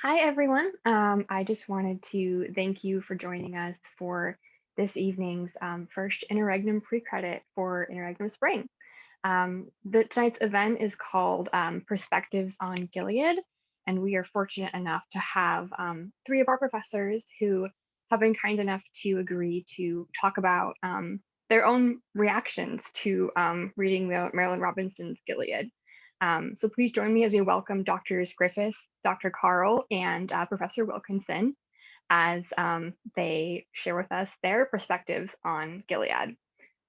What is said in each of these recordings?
Hi, everyone. I just wanted to thank you for joining us for this evening's first Interregnum pre-credit for Interregnum Spring. Tonight's event is called Perspectives on Gilead, and we are fortunate enough to have three of our professors who have been kind enough to agree to talk about their own reactions to reading the Marilyn Robinson's Gilead. So please join me as we welcome Drs. Griffith, Dr. Carl, and Professor Wilkinson as they share with us their perspectives on Gilead.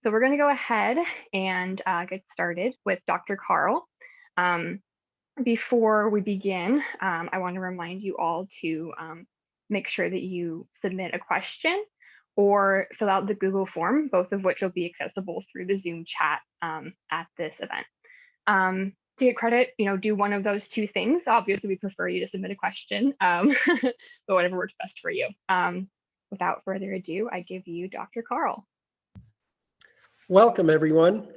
So we're going to go ahead and get started with Dr. Carl. Before we begin, I want to remind you all to make sure that you submit a question or fill out the Google form, both of which will be accessible through the Zoom chat at this event. To get credit, do one of those two things. Obviously, we prefer you to submit a question, but whatever works best for you. Without further ado, I give you Dr. Carl. Welcome, everyone.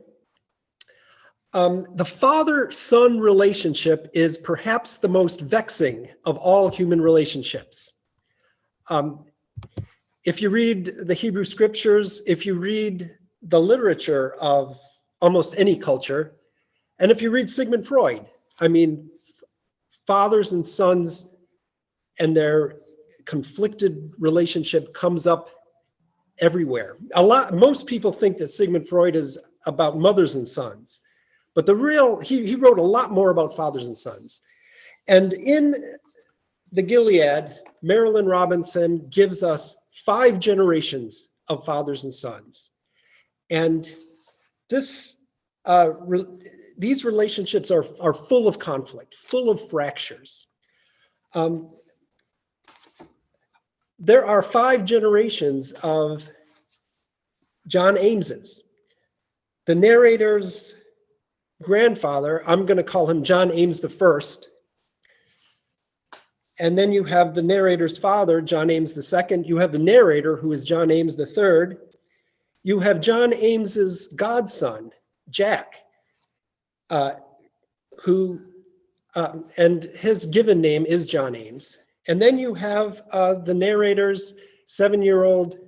The father-son relationship is perhaps the most vexing of all human relationships. If you read the Hebrew scriptures, if you read the literature of almost any culture, and if you read Sigmund Freud, fathers and sons and their conflicted relationship comes up everywhere. Most people think that Sigmund Freud is about mothers and sons, but he wrote a lot more about fathers and sons. And in the Gilead, Marilyn Robinson gives us 5 generations of fathers and sons. And these relationships are full of conflict, full of fractures. There are 5 generations of John Ames's. The narrator's grandfather, I'm going to call him John Ames the First. And then you have the narrator's father, John Ames the Second. You have the narrator, who is John Ames the Third. You have John Ames's godson, Jack, and his given name is John Ames. And then you have the narrator's 7-year-old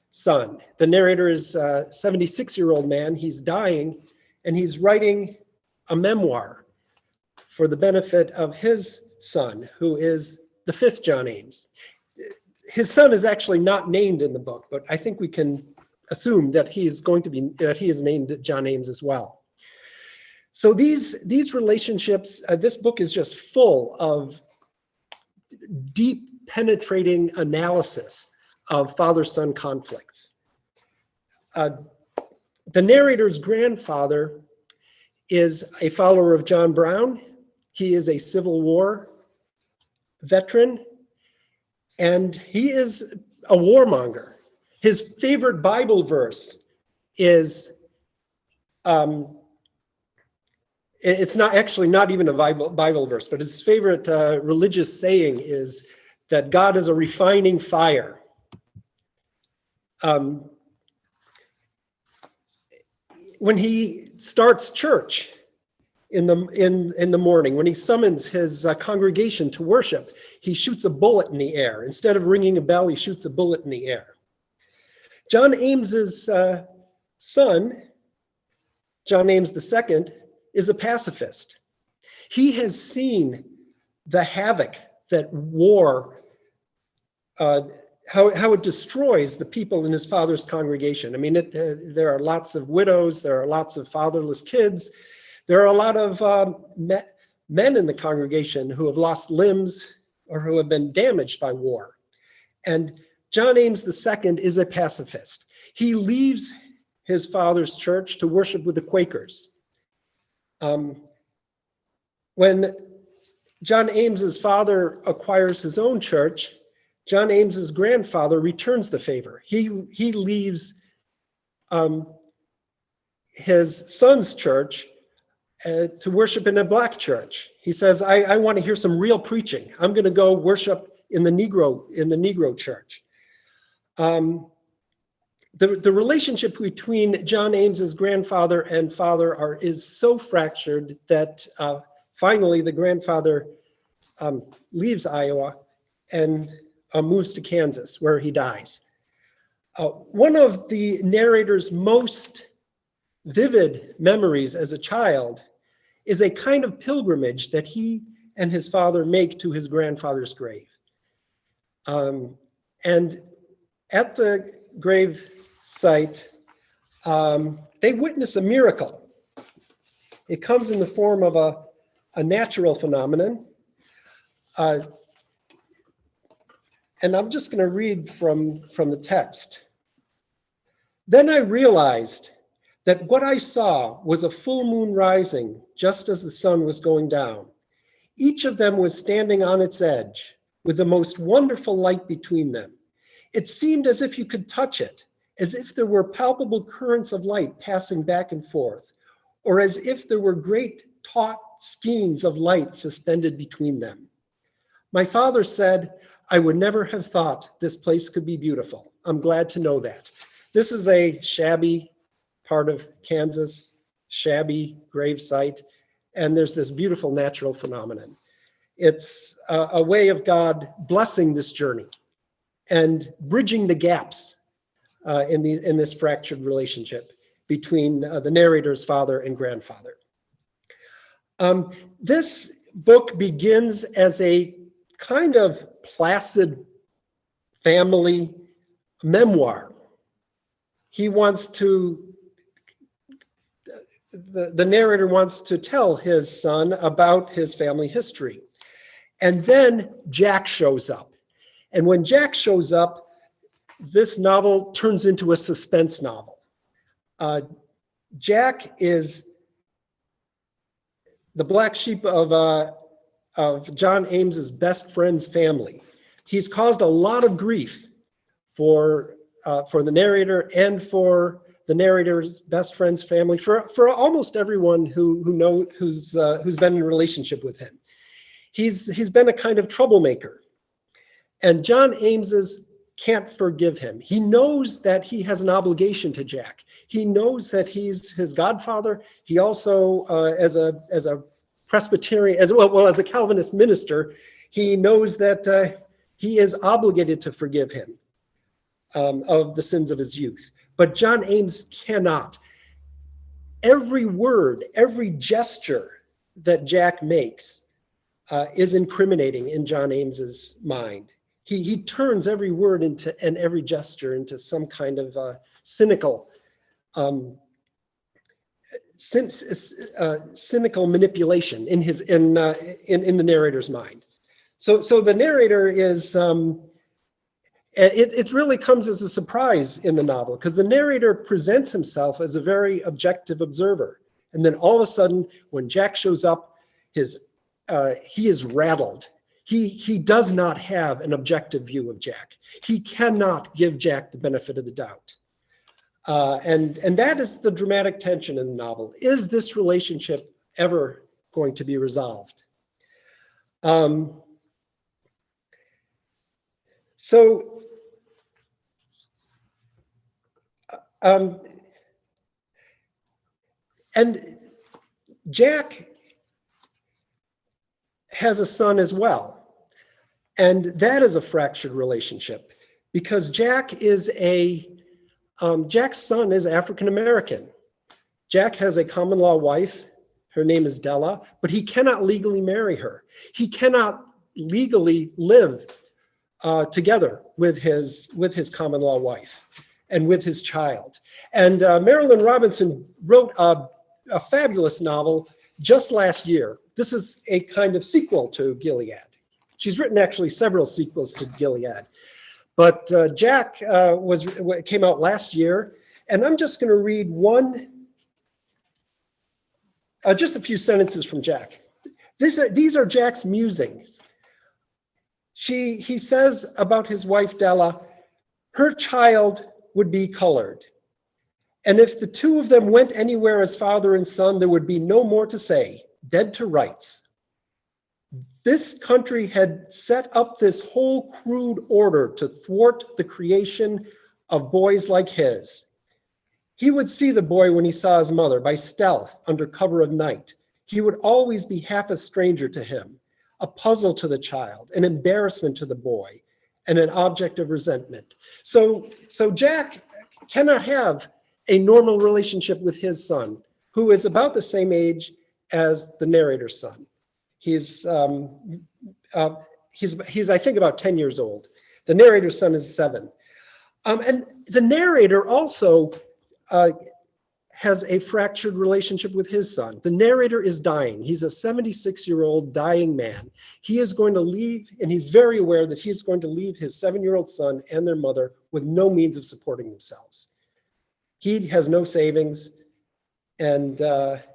son. The narrator is a 76-year-old man. He's dying, and he's writing a memoir for the benefit of his son, who is the 5th John Ames. His son is actually not named in the book, but I think we can assume that he is named John Ames as well. So these relationships, this book is just full of deep, penetrating analysis of father-son conflicts. The narrator's grandfather is a follower of John Brown. He is a Civil War veteran, and he is a warmonger. His favorite Bible verse is, it's not even a Bible verse, but his favorite religious saying is that God is a refining fire. When he starts church in the morning, when he summons his congregation to worship, he shoots a bullet in the air. Instead of ringing a bell, he shoots a bullet in the air. John Ames's son, John Ames II, is a pacifist. He has seen the havoc that war, how it destroys the people in his father's congregation. There are lots of widows, there are lots of fatherless kids, there are a lot of men in the congregation who have lost limbs or who have been damaged by war. And John Ames II is a pacifist. He leaves his father's church to worship with the Quakers. When John Ames's father acquires his own church, John Ames's grandfather returns the favor. He leaves his son's church to worship in a black church. He says, I want to hear some real preaching. I'm going to go worship in the Negro church. The relationship between John Ames's grandfather and father is so fractured that finally the grandfather leaves Iowa and moves to Kansas, where he dies. One of the narrator's most vivid memories as a child is a kind of pilgrimage that he and his father make to his grandfather's grave. And at the grave site, they witness a miracle. It comes in the form of a natural phenomenon. And I'm just going to read from the text. Then I realized that what I saw was a full moon rising just as the sun was going down. Each of them was standing on its edge with the most wonderful light between them. It seemed as if you could touch it, as if there were palpable currents of light passing back and forth, or as if there were great taut skeins of light suspended between them. My father said, I would never have thought this place could be beautiful. I'm glad to know that. This is a shabby part of Kansas, shabby grave site, and there's this beautiful natural phenomenon. It's a way of God blessing this journey and bridging the gaps in this fractured relationship between the narrator's father and grandfather. This book begins as a kind of placid family memoir. He wants to, the narrator wants to tell his son about his family history. And then Jack shows up. And when Jack shows up, this novel turns into a suspense novel. Jack is the black sheep of John Ames's best friend's family. He's caused a lot of grief for the narrator and for the narrator's best friend's family, for almost everyone who's been in a relationship with him. He's been a kind of troublemaker, and John Ames's can't forgive him. He knows that he has an obligation to Jack. He knows that he's his godfather. He also, as a Presbyterian, as a Calvinist minister, he knows that he is obligated to forgive him of the sins of his youth. But John Ames cannot. Every word, every gesture that Jack makes is incriminating in John Ames's mind. He turns every word and every gesture into some kind of cynical manipulation in the narrator's mind. So the narrator is it really comes as a surprise in the novel, because the narrator presents himself as a very objective observer, and then all of a sudden, when Jack shows up, he is rattled. He does not have an objective view of Jack. He cannot give Jack the benefit of the doubt. And that is the dramatic tension in the novel. Is this relationship ever going to be resolved? And Jack has a son as well. And that is a fractured relationship, because Jack's son is African-American. Jack has a common law wife. Her name is Della, but he cannot legally marry her. He cannot legally live together with his common law wife and with his child. And Marilynne Robinson wrote a fabulous novel just last year. This is a kind of sequel to Gilead. She's written actually several sequels to Gilead. But Jack came out last year, and I'm just going to read just a few sentences from Jack. These are Jack's musings. He says about his wife Della, her child would be colored. And if the two of them went anywhere as father and son, there would be no more to say, dead to rights. This country had set up this whole crude order to thwart the creation of boys like his. He would see the boy when he saw his mother by stealth under cover of night. He would always be half a stranger to him, a puzzle to the child, an embarrassment to the boy, and an object of resentment. So Jack cannot have a normal relationship with his son, who is about the same age as the narrator's son. He's I think about 10 years old. The narrator's son is 7. And the narrator also has a fractured relationship with his son. The narrator is dying. He's a 76-year-old dying man. He is going to leave, and he's very aware that he's going to leave his 7-year-old son and their mother with no means of supporting themselves. He has no savings, and this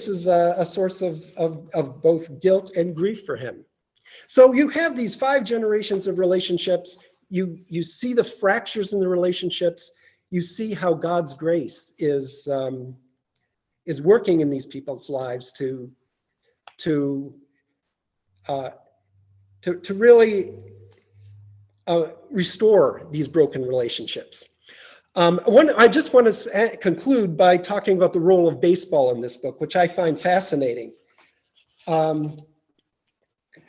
is a source of both guilt and grief for him. So you have these 5 generations of relationships. You see the fractures in the relationships. You see how God's grace is working in these people's lives to really restore these broken relationships. I just want to conclude by talking about the role of baseball in this book, which I find fascinating.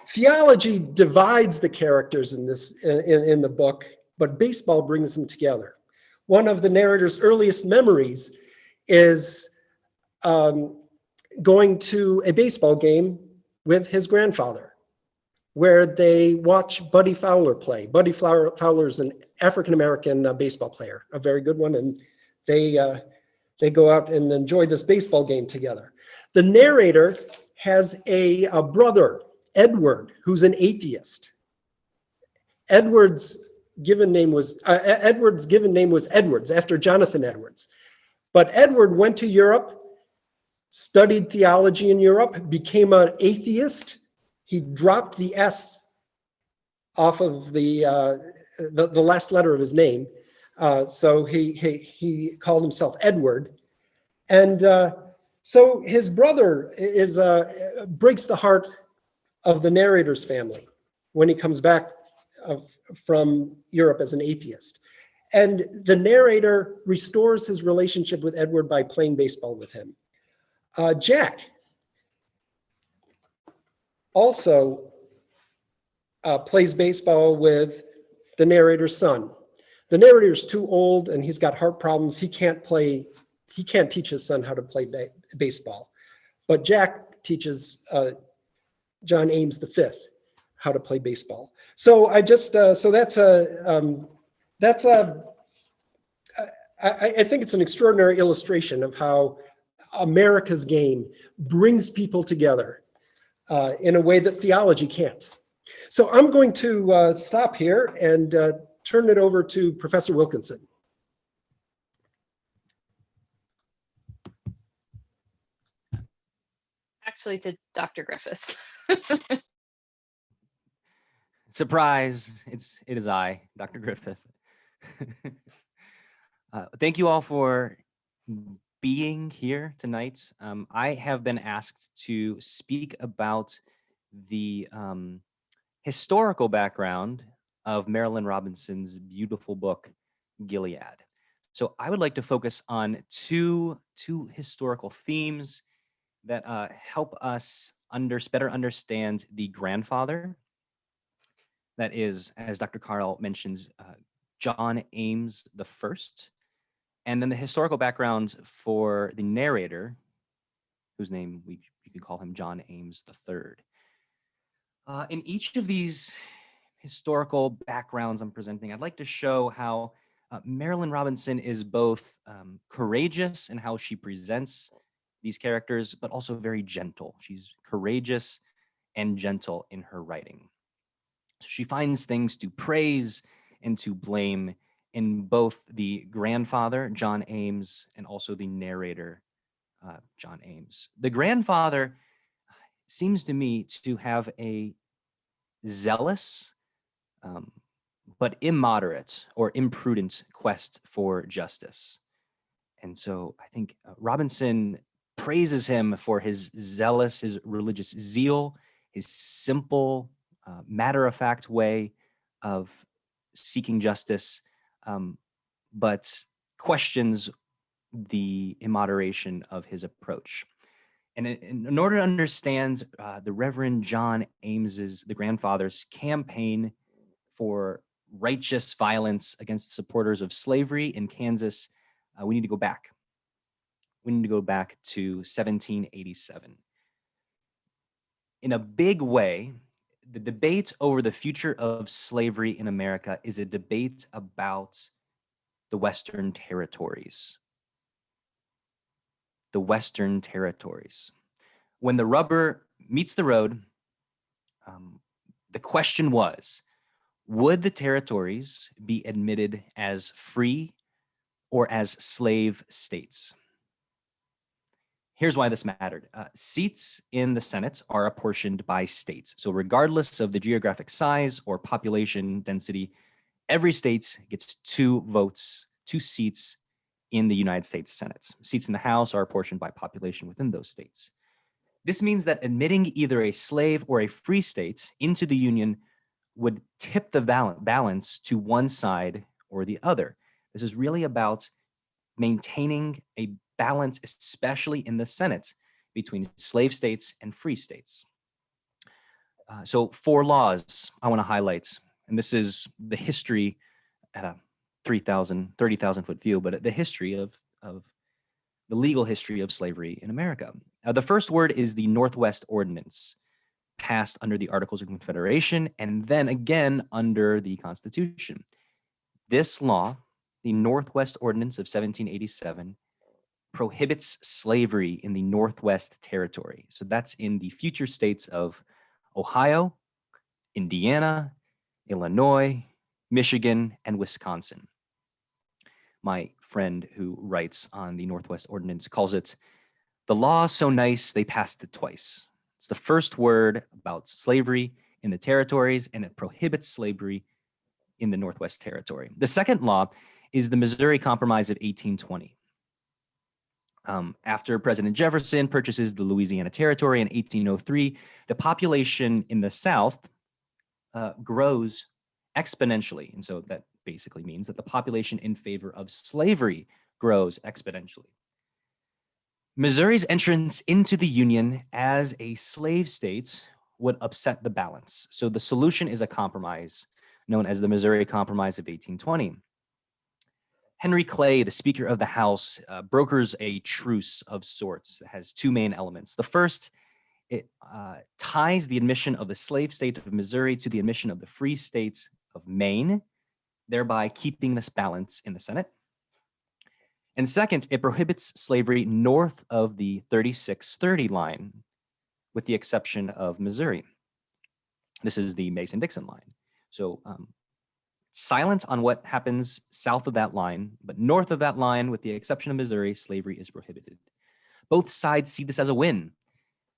Theology divides the characters in the book, but baseball brings them together. One of the narrator's earliest memories is going to a baseball game with his grandfather, where they watch Buddy Fowler play. Buddy Fowler is an African-American baseball player, a very good one, and they go out and enjoy this baseball game together. The narrator has a brother, Edward, who's an atheist. Edward's given name was Edwards, after Jonathan Edwards. But Edward went to Europe, studied theology in Europe, became an atheist. He dropped the S off of the last letter of his name. So he called himself Edward. And so his brother breaks the heart of the narrator's family when he comes back from Europe as an atheist. And the narrator restores his relationship with Edward by playing baseball with him. Jack also plays baseball with the narrator's son. The narrator's too old and he's got heart problems. He can't teach his son how to play baseball. But Jack teaches John Ames V how to play baseball. So I think it's an extraordinary illustration of how America's game brings people together in a way that theology can't. So I'm going to stop here and turn it over to Professor Wilkinson. Actually, to Dr. Griffiths. Surprise, it is I, Dr. Griffith. Thank you all for being here tonight. I have been asked to speak about the historical background of Marilynne Robinson's beautiful book, Gilead. So I would like to focus on two historical themes that help us better understand the grandfather. That is, as Dr. Carl mentions, John Ames the First, and then the historical background for the narrator, whose name you could call him John Ames the Third. In each of these historical backgrounds I'm presenting, I'd like to show how Marilynne Robinson is both courageous in how she presents these characters, but also very gentle. She's courageous and gentle in her writing. So she finds things to praise and to blame in both the grandfather, John Ames, and also the narrator, John Ames. The grandfather seems to me to have a zealous but immoderate or imprudent quest for justice. And so I think Robinson praises him for his religious zeal, his simple, matter-of-fact way of seeking justice, but questions the immoderation of his approach. And in order to understand the Reverend John Ames's, the grandfather's campaign for righteous violence against supporters of slavery in Kansas, we need to go back. We need to go back to 1787. In a big way, the debate over the future of slavery in America is a debate about the Western territories. The Western territories. When the rubber meets the road, the question was, would the territories be admitted as free or as slave states? Here's why this mattered. Seats in the Senate are apportioned by state. So regardless of the geographic size or population density, every state gets 2 votes, 2 seats in the United States Senate. Seats in the House are apportioned by population within those states. This means that admitting either a slave or a free state into the Union would tip the balance to one side or the other. This is really about maintaining a balance, especially in the Senate, between slave states and free states. So 4 laws I want to highlight, and this is the history at a 30,000 foot view, but the history of the legal history of slavery in America. The first word is the Northwest Ordinance, passed under the Articles of Confederation and then again under the Constitution. This law, the Northwest Ordinance of 1787, prohibits slavery in the Northwest Territory. So that's in the future states of Ohio, Indiana, Illinois, Michigan, and Wisconsin. My friend who writes on the Northwest Ordinance calls it, the law so nice they passed it twice. It's the first word about slavery in the territories, and it prohibits slavery in the Northwest Territory. The second law is the Missouri Compromise of 1820. After President Jefferson purchases the Louisiana Territory in 1803, the population in the South grows exponentially. And so that basically means that the population in favor of slavery grows exponentially. Missouri's entrance into the Union as a slave state would upset the balance. So the solution is a compromise known as the Missouri Compromise of 1820. Henry Clay, the Speaker of the House, brokers a truce of sorts that has 2 main elements. The first, it ties the admission of the slave state of Missouri to the admission of the free state of Maine, thereby keeping this balance in the Senate. And second, it prohibits slavery north of the 3630 line, with the exception of Missouri. This is the Mason-Dixon line. So silent on what happens south of that line, but north of that line, with the exception of Missouri, slavery is prohibited. Both sides see this as a win.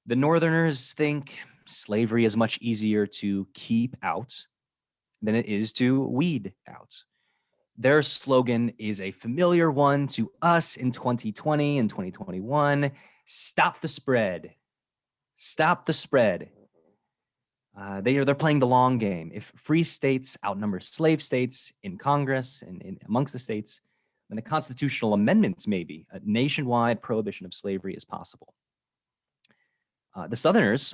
The Northerners think slavery is much easier to keep out than it is to weed out. Their slogan is a familiar one to us in 2020 and 2021, stop the spread. Stop the spread. They're playing the long game. If free states outnumber slave states in Congress and amongst the states, then a constitutional amendments, maybe a nationwide prohibition of slavery is possible. The Southerners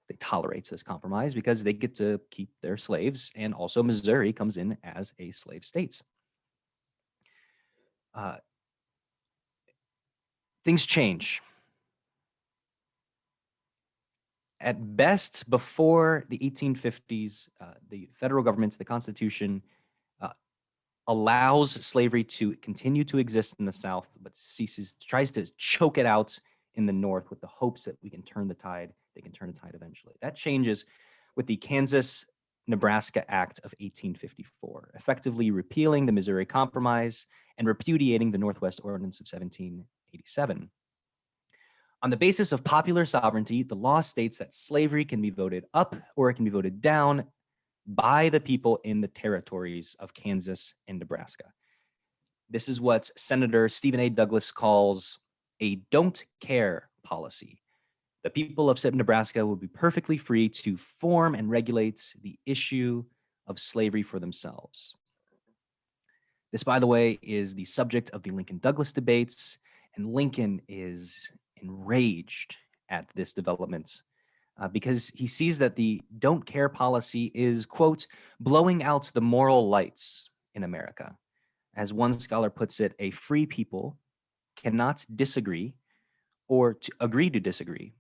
they tolerate this compromise because they get to keep their slaves, and also Missouri comes in as a slave state. Things change. At best, before the 1850s, the federal government, the Constitution, allows slavery to continue to exist in the South, but tries to choke it out in the North with the hopes that we can turn the tide. They can turn the tide eventually. That changes with the Kansas-Nebraska Act of 1854, effectively repealing the Missouri Compromise and repudiating the Northwest Ordinance of 1787. On the basis of popular sovereignty, the law states that slavery can be voted up or it can be voted down by the people in the territories of Kansas and Nebraska. This is what Senator Stephen A. Douglas calls a don't care policy. The people of Nebraska will be perfectly free to form and regulate the issue of slavery for themselves. This, by the way, is the subject of the Lincoln-Douglas debates, and Lincoln is enraged at this development because he sees that the don't care policy is, quote, blowing out the moral lights in America. As one scholar puts it, a free people cannot disagree or to agree to disagree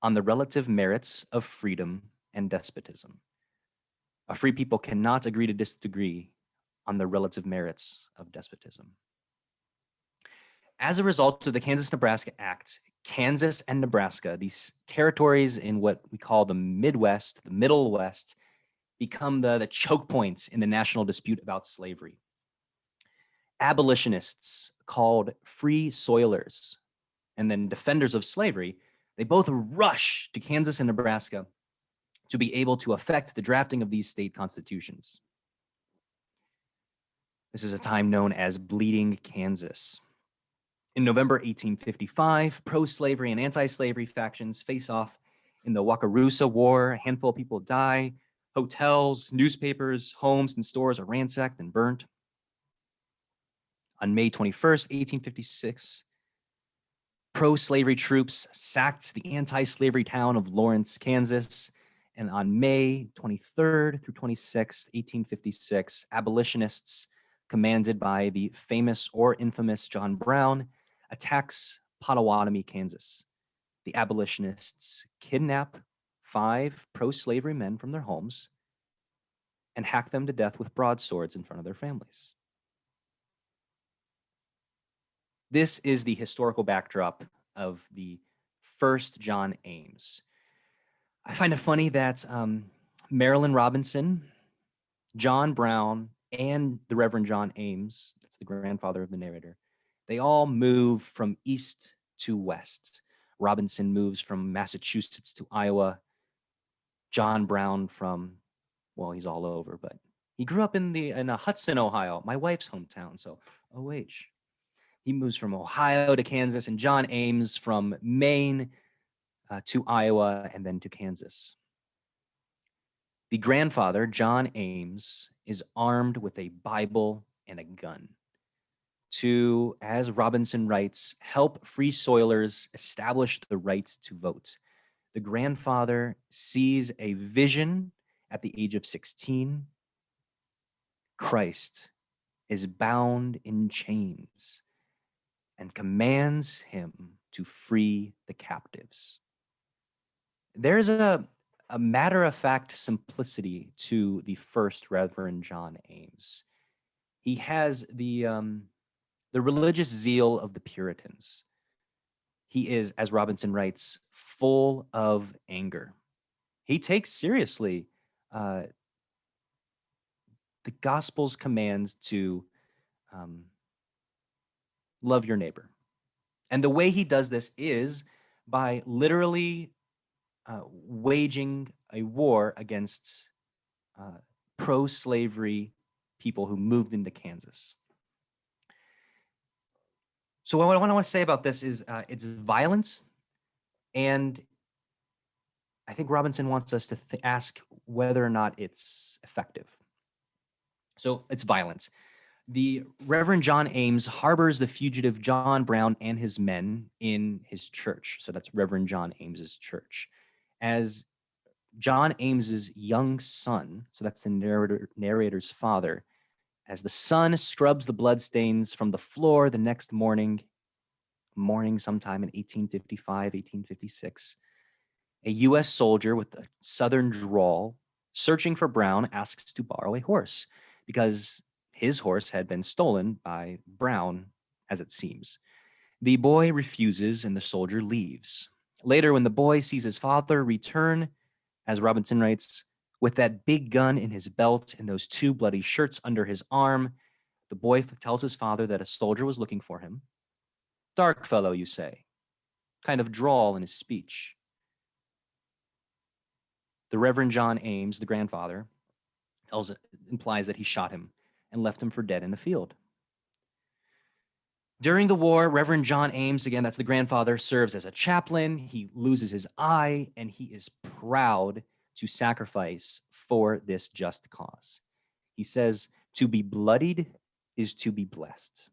on the relative merits of freedom and despotism. A free people cannot agree to disagree on the relative merits of despotism. As a result of the Kansas-Nebraska Act, Kansas and Nebraska, these territories in what we call the Midwest, the Middle West, become the choke points in the national dispute about slavery. Abolitionists called free soilers and then defenders of slavery, they both rush to Kansas and Nebraska to be able to affect the drafting of these state constitutions. This is a time known as Bleeding Kansas. In November 1855, pro-slavery and anti-slavery factions face off in the Wakarusa War. A handful of people die. Hotels, newspapers, homes, and stores are ransacked and burnt. On May 21st, 1856, pro-slavery troops sacked the anti-slavery town of Lawrence, Kansas. And on May 23rd through 26th, 1856, abolitionists commanded by the famous or infamous John Brown attacks Potawatomi, Kansas. The abolitionists kidnap 5 pro-slavery men from their homes and hack them to death with broadswords in front of their families. This is the historical backdrop of the first John Ames. I find it funny that Marilyn Robinson, John Brown, and the Reverend John Ames, that's the grandfather of the narrator, they all move from east to west. Robinson moves from Massachusetts to Iowa. John Brown from, well, he's all over, but he grew up in Hudson, Ohio, my wife's hometown, so OH. He moves from Ohio to Kansas, and John Ames from Maine to Iowa and then to Kansas. The grandfather, John Ames, is armed with a Bible and a gun to, as Robinson writes, help free soilers establish the right to vote. The grandfather sees a vision at the age of 16. Christ is bound in chains and commands him to free the captives. There's a matter-of-fact simplicity to the first Reverend John Ames. He has the religious zeal of the Puritans. He is, as Robinson writes, full of anger. He takes seriously the gospel's commands to love your neighbor. And the way he does this is by literally waging a war against pro-slavery people who moved into Kansas. So what I want to say about this is it's violence, and I think Robinson wants us to ask whether or not it's effective. So it's violence. The Reverend John Ames harbors the fugitive John Brown and his men in his church. So that's Reverend John Ames's church. As John Ames's young son, so that's the narrator's father, as the son scrubs the bloodstains from the floor the next morning sometime in 1855, 1856, a U.S. soldier with a southern drawl searching for Brown asks to borrow a horse because his horse had been stolen by Brown, as it seems. The boy refuses and the soldier leaves. Later, when the boy sees his father return, as Robinson writes, with that big gun in his belt and those 2 bloody shirts under his arm, the boy tells his father that a soldier was looking for him. Dark fellow, you say, kind of drawl in his speech. The Reverend John Ames, the grandfather, implies that he shot him and left him for dead in the field. During the war, Reverend John Ames, again, that's the grandfather, serves as a chaplain. He loses his eye, and he is proud to sacrifice for this just cause. He says, to be bloodied is to be blessed.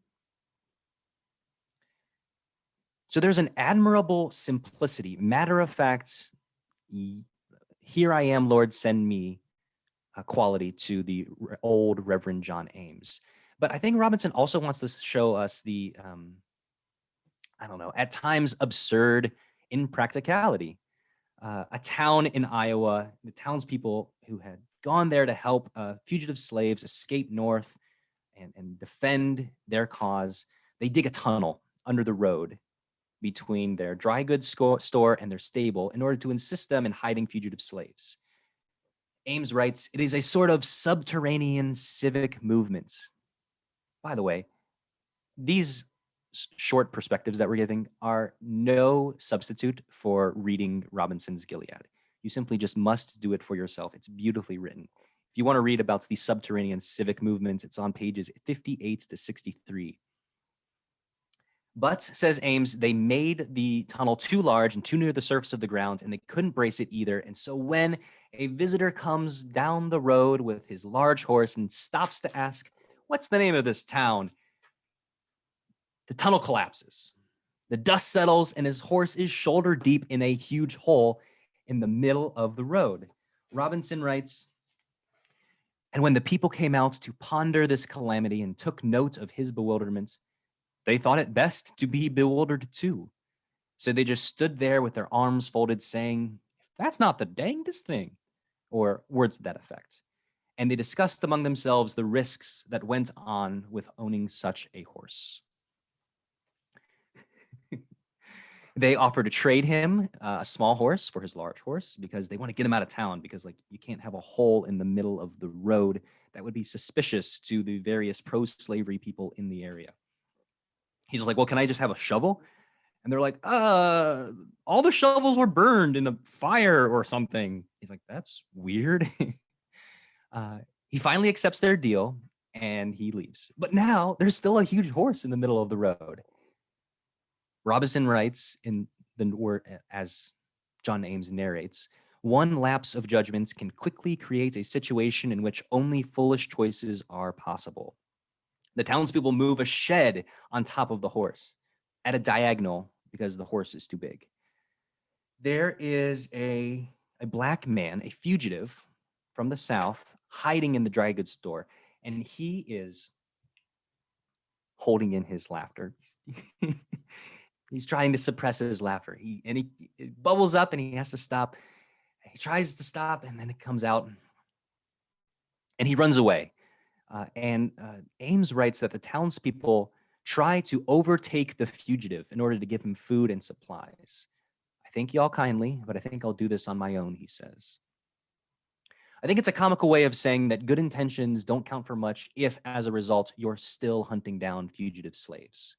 So there's an admirable simplicity, matter of fact, here I am, Lord, send me quality to the old Reverend John Ames. But I think Robinson also wants to show us the, I don't know, at times absurd impracticality. A town in Iowa, the townspeople who had gone there to help fugitive slaves escape north and defend their cause, they dig a tunnel under the road between their dry goods store and their stable in order to assist them in hiding fugitive slaves. Ames writes, it is a sort of subterranean civic movement. By the way, these short perspectives that we're giving are no substitute for reading Robinson's Gilead. You simply just must do it for yourself. It's beautifully written. If you want to read about the subterranean civic movement, it's on pages 58 to 63. But, says Ames, they made the tunnel too large and too near the surface of the ground, and they couldn't brace it either. And so when a visitor comes down the road with his large horse and stops to ask, what's the name of this town? The tunnel collapses. The dust settles, and his horse is shoulder deep in a huge hole in the middle of the road. Robinson writes, and when the people came out to ponder this calamity and took note of his bewilderments, they thought it best to be bewildered too. So they just stood there with their arms folded, saying, that's not the dangest thing, or words to that effect. And they discussed among themselves the risks that went on with owning such a horse. They offered to trade him a small horse for his large horse because they want to get him out of town, because like you can't have a hole in the middle of the road. That would be suspicious to the various pro-slavery people in the area. He's like, well, can I just have a shovel? And they're like, all the shovels were burned in a fire or something. He's like, that's weird. He finally accepts their deal and he leaves. But now there's still a huge horse in the middle of the road. Robinson writes in the word, as John Ames narrates, one lapse of judgment can quickly create a situation in which only foolish choices are possible. The townspeople move a shed on top of the horse at a diagonal because the horse is too big. There is a black man, a fugitive from the South, hiding in the dry goods store, and he is holding in his laughter. He's trying to suppress his laughter. It bubbles up and he has to stop. He tries to stop and then it comes out and he runs away. Ames writes that the townspeople try to overtake the fugitive in order to give him food and supplies. I thank y'all kindly, but I think I'll do this on my own, he says. I think it's a comical way of saying that good intentions don't count for much if, as a result, you're still hunting down fugitive slaves.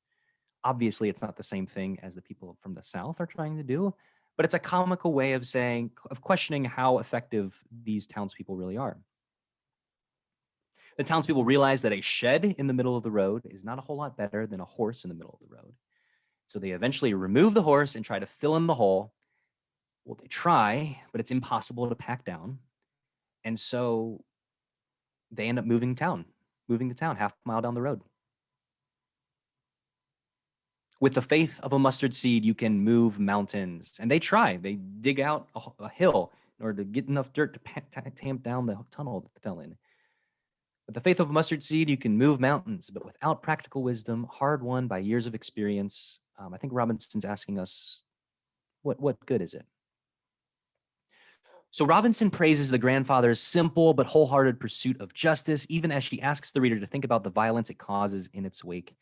Obviously, it's not the same thing as the people from the South are trying to do, but it's a comical way of questioning how effective these townspeople really are. The townspeople realize that a shed in the middle of the road is not a whole lot better than a horse in the middle of the road. So they eventually remove the horse and try to fill in the hole. Well, they try, but it's impossible to pack down. And so they end up moving the town half a mile down the road. With the faith of a mustard seed, you can move mountains. And they try. They dig out a hill in order to get enough dirt to tamp down the tunnel that fell in. With the faith of a mustard seed, you can move mountains, but without practical wisdom, hard won by years of experience, I think Robinson's asking us, what good is it? So Robinson praises the grandfather's simple but wholehearted pursuit of justice, even as she asks the reader to think about the violence it causes in its wake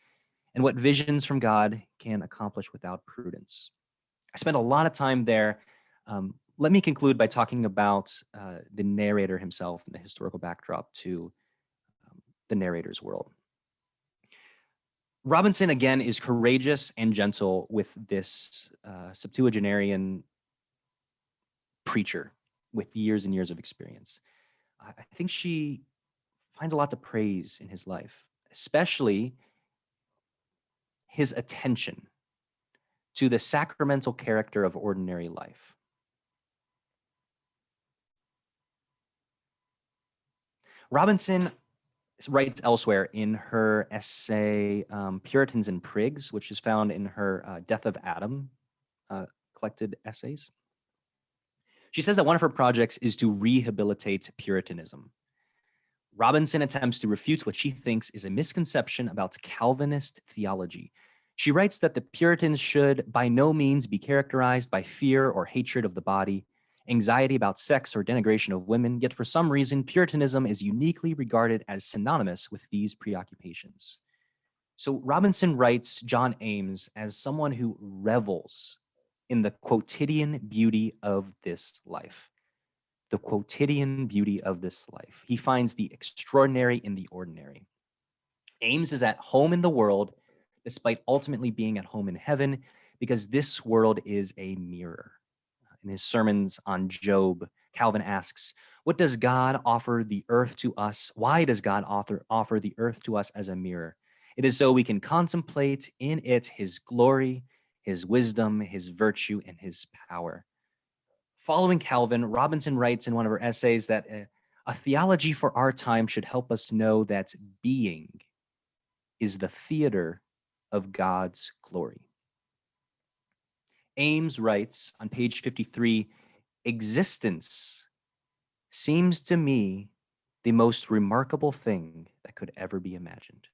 and what visions from God can accomplish without prudence. I spent a lot of time there. Let me conclude by talking about the narrator himself and the historical backdrop to the narrator's world. Robinson, again, is courageous and gentle with this septuagenarian preacher with years and years of experience. I think she finds a lot to praise in his life, especially his attention to the sacramental character of ordinary life. Robinson writes elsewhere in her essay, Puritans and Prigs, which is found in her Death of Adam collected essays. She says that one of her projects is to rehabilitate Puritanism. Robinson attempts to refute what she thinks is a misconception about Calvinist theology. She writes that the Puritans should by no means be characterized by fear or hatred of the body, anxiety about sex or denigration of women, yet for some reason, Puritanism is uniquely regarded as synonymous with these preoccupations. So Robinson writes John Ames as someone who revels in the quotidian beauty of this life. The quotidian beauty of this life. He finds the extraordinary in the ordinary. Ames is at home in the world, despite ultimately being at home in heaven, because this world is a mirror. In his sermons on Job, Calvin asks, what does God offer the earth to us? Why does God offer the earth to us as a mirror? It is so we can contemplate in it his glory, his wisdom, his virtue, and his power. Following Calvin, Robinson writes in one of her essays that a theology for our time should help us know that being is the theater of God's glory. Ames writes on page 53, existence seems to me the most remarkable thing that could ever be imagined.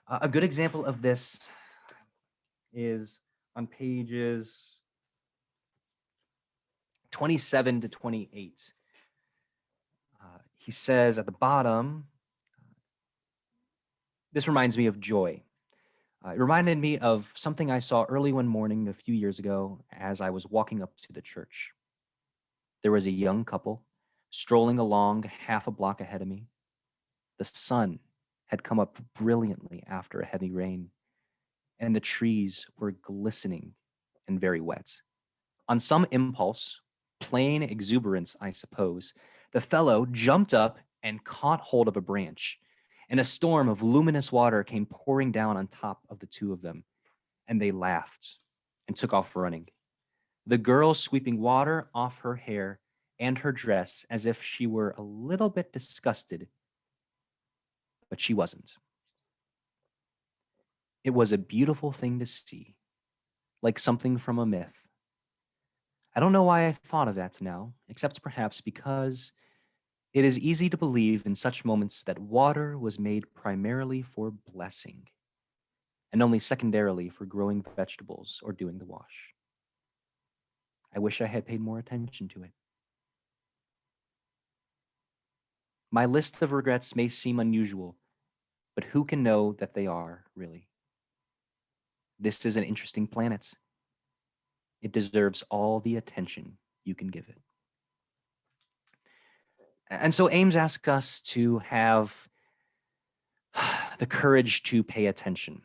A good example of this is on pages 27 to 28. He says at the bottom, this reminds me of joy. It reminded me of something I saw early one morning a few years ago as I was walking up to the church. There was a young couple strolling along half a block ahead of me. The sun had come up brilliantly after a heavy rain, and the trees were glistening and very wet. On some impulse, plain exuberance, I suppose, the fellow jumped up and caught hold of a branch, and a storm of luminous water came pouring down on top of the two of them, and they laughed and took off running. The girl sweeping water off her hair and her dress as if she were a little bit disgusted, but she wasn't. It was a beautiful thing to see, like something from a myth. I don't know why I thought of that now, except perhaps because it is easy to believe in such moments that water was made primarily for blessing and only secondarily for growing vegetables or doing the wash. I wish I had paid more attention to it. My list of regrets may seem unusual, but who can know that they are, really? This is an interesting planet. It deserves all the attention you can give it. And so Ames asks us to have the courage to pay attention.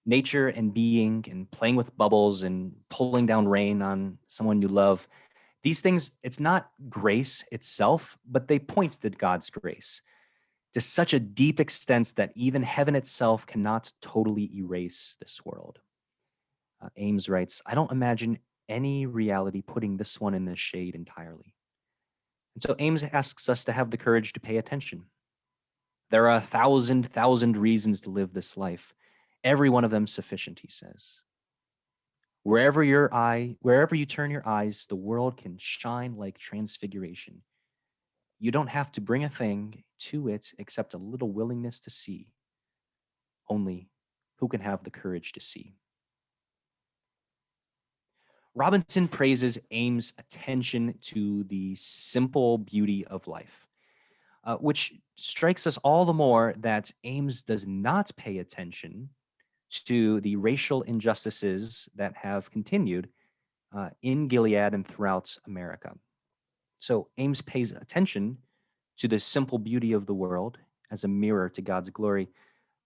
Nature and being and playing with bubbles and pulling down rain on someone you love, these things, it's not grace itself, but they point to God's grace to such a deep extent that even heaven itself cannot totally erase this world. Ames writes, I don't imagine any reality putting this one in the shade entirely. And so Ames asks us to have the courage to pay attention. There are 1,000 reasons to live this life, every one of them sufficient, he says. Wherever you turn your eyes, the world can shine like transfiguration. You don't have to bring a thing to it except a little willingness to see. Only who can have the courage to see? Robinson praises Ames' attention to the simple beauty of life, which strikes us all the more that Ames does not pay attention to the racial injustices that have continued in Gilead and throughout America. So Ames pays attention to the simple beauty of the world as a mirror to God's glory,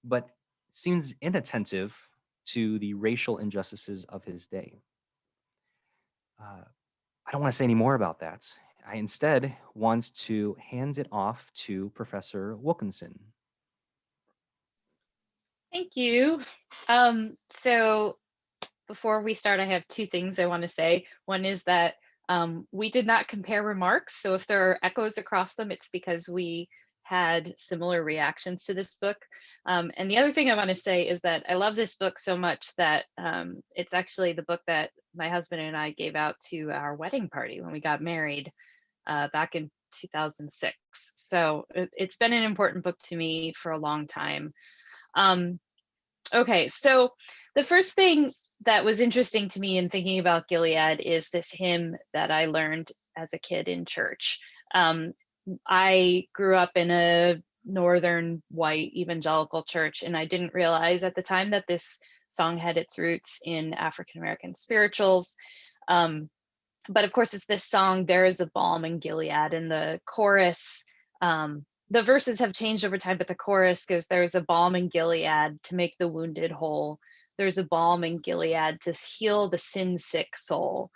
but seems inattentive to the racial injustices of his day. I don't want to say any more about that. I instead want to hand it off to Professor Wilkinson. Thank you. So before we start, I have two things I want to say. One is that we did not compare remarks. So if there are echoes across them, it's because we had similar reactions to this book. And the other thing I want to say is that I love this book so much that it's actually the book that my husband and I gave out to our wedding party when we got married back in 2006. So it's been an important book to me for a long time. Okay, so the first thing that was interesting to me in thinking about Gilead is this hymn that I learned as a kid in church. I grew up in a northern white evangelical church, and I didn't realize at the time that this song had its roots in African American spirituals. But of course, it's this song, "There is a Balm in Gilead," and the chorus, the verses have changed over time, but the chorus goes, "There's a balm in Gilead to make the wounded whole. There's a balm in Gilead to heal the sin-sick soul."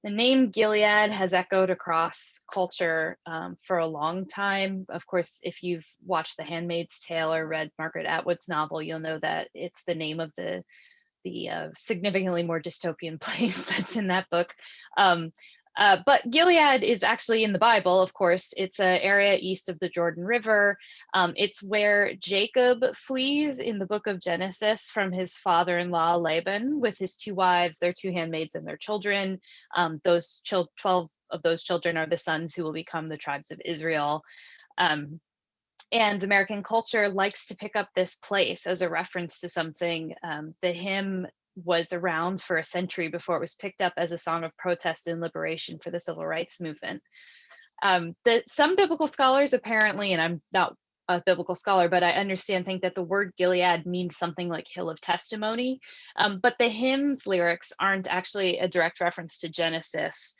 The name Gilead has echoed across culture for a long time. Of course, if you've watched The Handmaid's Tale or read Margaret Atwood's novel, you'll know that it's the name of the significantly more dystopian place that's in that book. But Gilead is actually in the Bible, of course. It's an area east of the Jordan River. It's where Jacob flees in the book of Genesis from his father-in-law Laban with his 2 wives, their 2 handmaids, and their children. 12 of those children are the sons who will become the tribes of Israel. And American culture likes to pick up this place as a reference to something. The hymn was around for a century before it was picked up as a song of protest and liberation for the civil rights movement. Some biblical scholars apparently, and I'm not a biblical scholar, but I understand, think that the word Gilead means something like hill of testimony. But the hymn's lyrics aren't actually a direct reference to Genesis.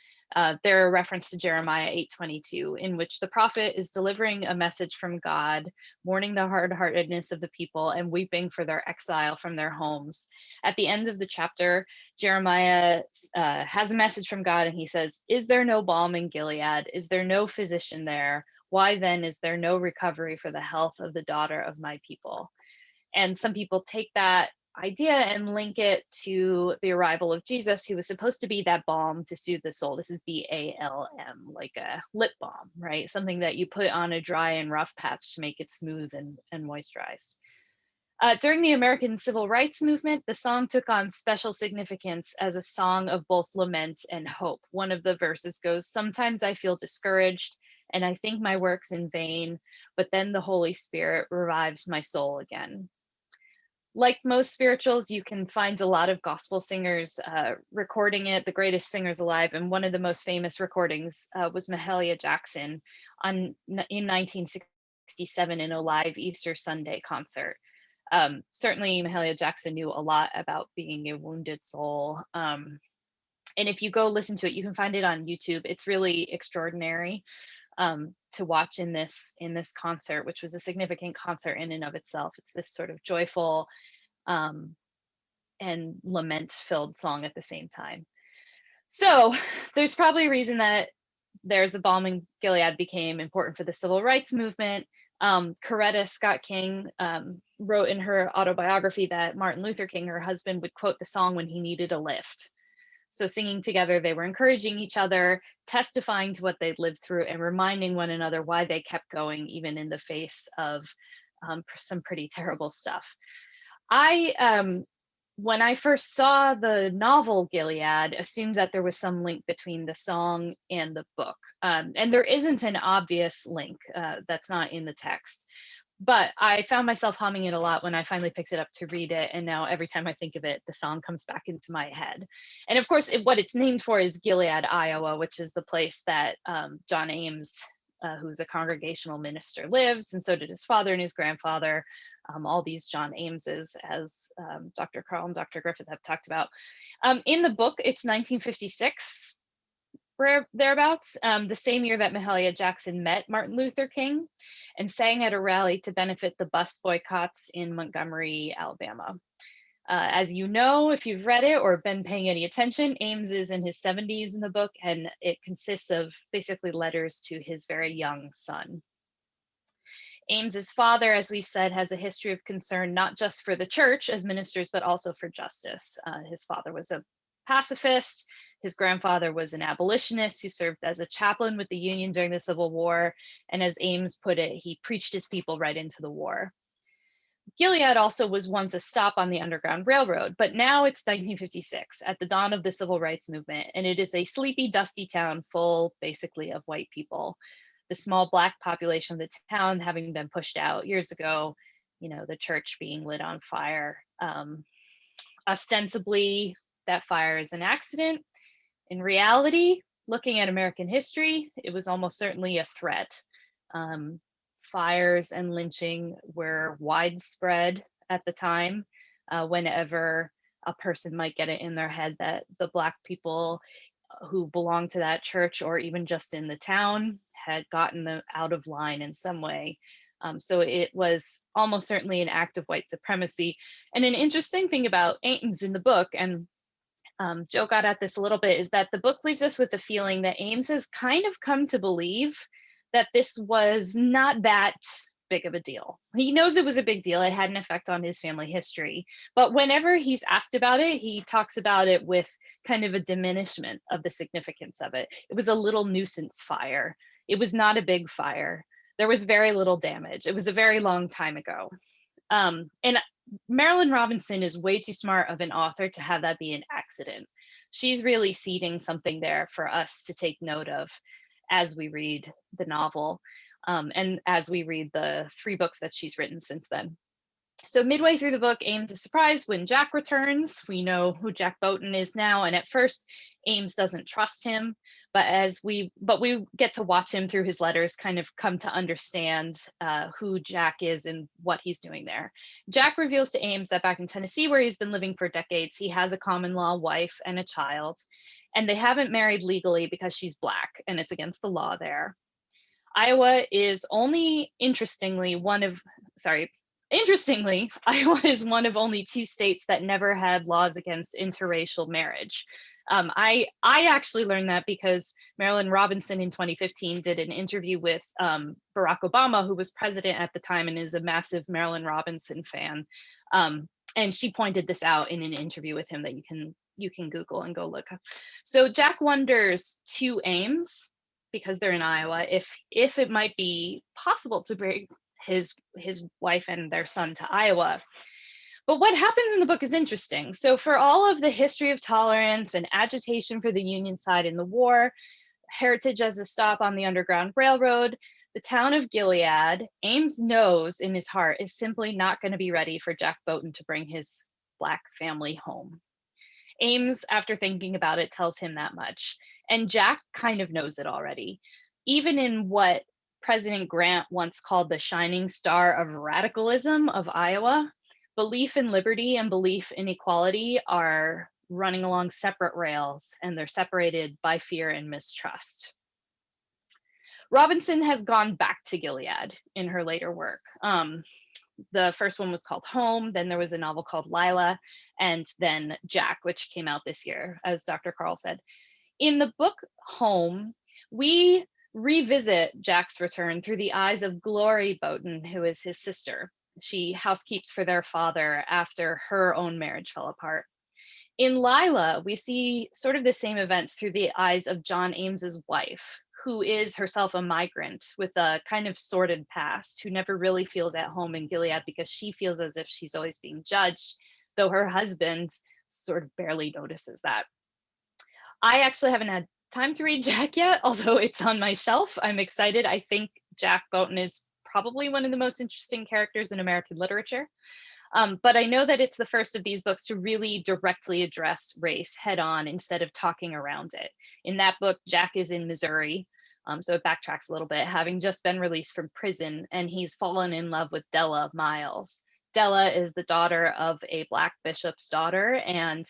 They're a reference to Jeremiah 8:22, in which the prophet is delivering a message from God, mourning the hard-heartedness of the people and weeping for their exile from their homes. At the end of the chapter, Jeremiah has a message from God, and he says, "Is there no balm in Gilead? Is there no physician there? Why then is there no recovery for the health of the daughter of my people?" And some people take that idea and link it to the arrival of Jesus, who was supposed to be that balm to soothe the soul. This is BALM, like a lip balm, right? Something that you put on a dry and rough patch to make it smooth and moisturized. During the American Civil Rights Movement, the song took on special significance as a song of both lament and hope. One of the verses goes, "Sometimes I feel discouraged and I think my work's in vain, but then the Holy Spirit revives my soul again." Like most spirituals, you can find a lot of gospel singers recording it, the greatest singers alive. And one of the most famous recordings was Mahalia Jackson in 1967 in a live Easter Sunday concert. Certainly, Mahalia Jackson knew a lot about being a wounded soul. And if you go listen to it, you can find it on YouTube. It's really extraordinary to watch in this concert, which was a significant concert in and of itself. It's this sort of joyful and lament-filled song at the same time. So there's probably a reason that "There's a Balm in Gilead" became important for the civil rights movement. Coretta Scott King wrote in her autobiography that Martin Luther King, her husband, would quote the song when he needed a lift. So singing together, they were encouraging each other, testifying to what they'd lived through, and reminding one another why they kept going, even in the face of some pretty terrible stuff. When I first saw the novel Gilead, assumed that there was some link between the song and the book. And there isn't an obvious link that's not in the text. But I found myself humming it a lot when I finally picked it up to read it. And now every time I think of it, the song comes back into my head. And of course, what it's named for is Gilead, Iowa, which is the place that John Ames, who's a congregational minister, lives. And so did his father and his grandfather, all these John Ameses, as Dr. Carl and Dr. Griffith have talked about. In the book, it's 1956. Thereabouts, the same year that Mahalia Jackson met Martin Luther King and sang at a rally to benefit the bus boycotts in Montgomery, Alabama. As you know, if you've read it or been paying any attention, Ames is in his 70s in the book, and it consists of basically letters to his very young son. Ames's father, as we've said, has a history of concern not just for the church as ministers, but also for justice. His father was a pacifist. His grandfather was an abolitionist who served as a chaplain with the Union during the Civil War. And as Ames put it, he preached his people right into the war. Gilead also was once a stop on the Underground Railroad, but now it's 1956 at the dawn of the Civil Rights Movement, and it is a sleepy, dusty town full basically of white people. The small Black population of the town having been pushed out years ago, the church being lit on fire. Ostensibly, that fire is an accident. In reality, looking at American history, it was almost certainly a threat. Fires and lynching were widespread at the time. Whenever a person might get it in their head that the Black people who belonged to that church or even just in the town had gotten them out of line in some way. So it was almost certainly an act of white supremacy. And an interesting thing about Ames in the book, and Joe got at this a little bit, is that the book leaves us with the feeling that Ames has kind of come to believe that this was not that big of a deal. He knows it was a big deal. It had an effect on his family history. But whenever he's asked about it, he talks about it with kind of a diminishment of the significance of it. It was a little nuisance fire. It was not a big fire. There was very little damage. It was a very long time ago. And Marilynne Robinson is way too smart of an author to have that be an accident. She's really seeding something there for us to take note of as we read the novel, and as we read the 3 books that she's written since then. So midway through the book, Ames is surprised when Jack returns. We know who Jack Boughton is now, and at first Ames doesn't trust him, but we get to watch him through his letters kind of come to understand who Jack is and what he's doing there. Jack reveals to Ames that back in Tennessee, where he's been living for decades, he has a common law wife and a child, and they haven't married legally because she's Black and it's against the law there. Iowa is only, interestingly, Iowa is one of only 2 states that never had laws against interracial marriage. I actually learned that because Marilynne Robinson in 2015 did an interview with Barack Obama, who was president at the time and is a massive Marilynne Robinson fan. And she pointed this out in an interview with him that you can Google and go look up. So Jack wonders to Ames, because they're in Iowa, if it might be possible to bring his wife and their son to Iowa. But what happens in the book is interesting. So for all of the history of tolerance and agitation for the Union side in the war, heritage as a stop on the Underground Railroad, the town of Gilead, Ames knows in his heart, is simply not going to be ready for Jack Boughton to bring his Black family home. Ames, after thinking about it, tells him that much. And Jack kind of knows it already. Even in what President Grant once called the shining star of radicalism of Iowa, belief in liberty and belief in equality are running along separate rails, and they're separated by fear and mistrust. Robinson has gone back to Gilead in her later work. The first one was called Home, then there was a novel called Lila, and then Jack, which came out this year, as Dr. Carl said. In the book Home, we revisit Jack's return through the eyes of Glory Boughton, who is his sister. She housekeeps for their father after her own marriage fell apart. In Lila, we see sort of the same events through the eyes of John Ames's wife, who is herself a migrant with a kind of sordid past, who never really feels at home in Gilead because she feels as if she's always being judged, though her husband sort of barely notices that. I actually haven't had time to read Jack yet, although it's on my shelf. I'm excited. I think Jack Boughton is probably one of the most interesting characters in American literature. But I know that it's the first of these books to really directly address race head on instead of talking around it. In that book, Jack is in Missouri, so it backtracks a little bit, having just been released from prison, and he's fallen in love with Della Miles. Della is the daughter of a Black bishop's daughter and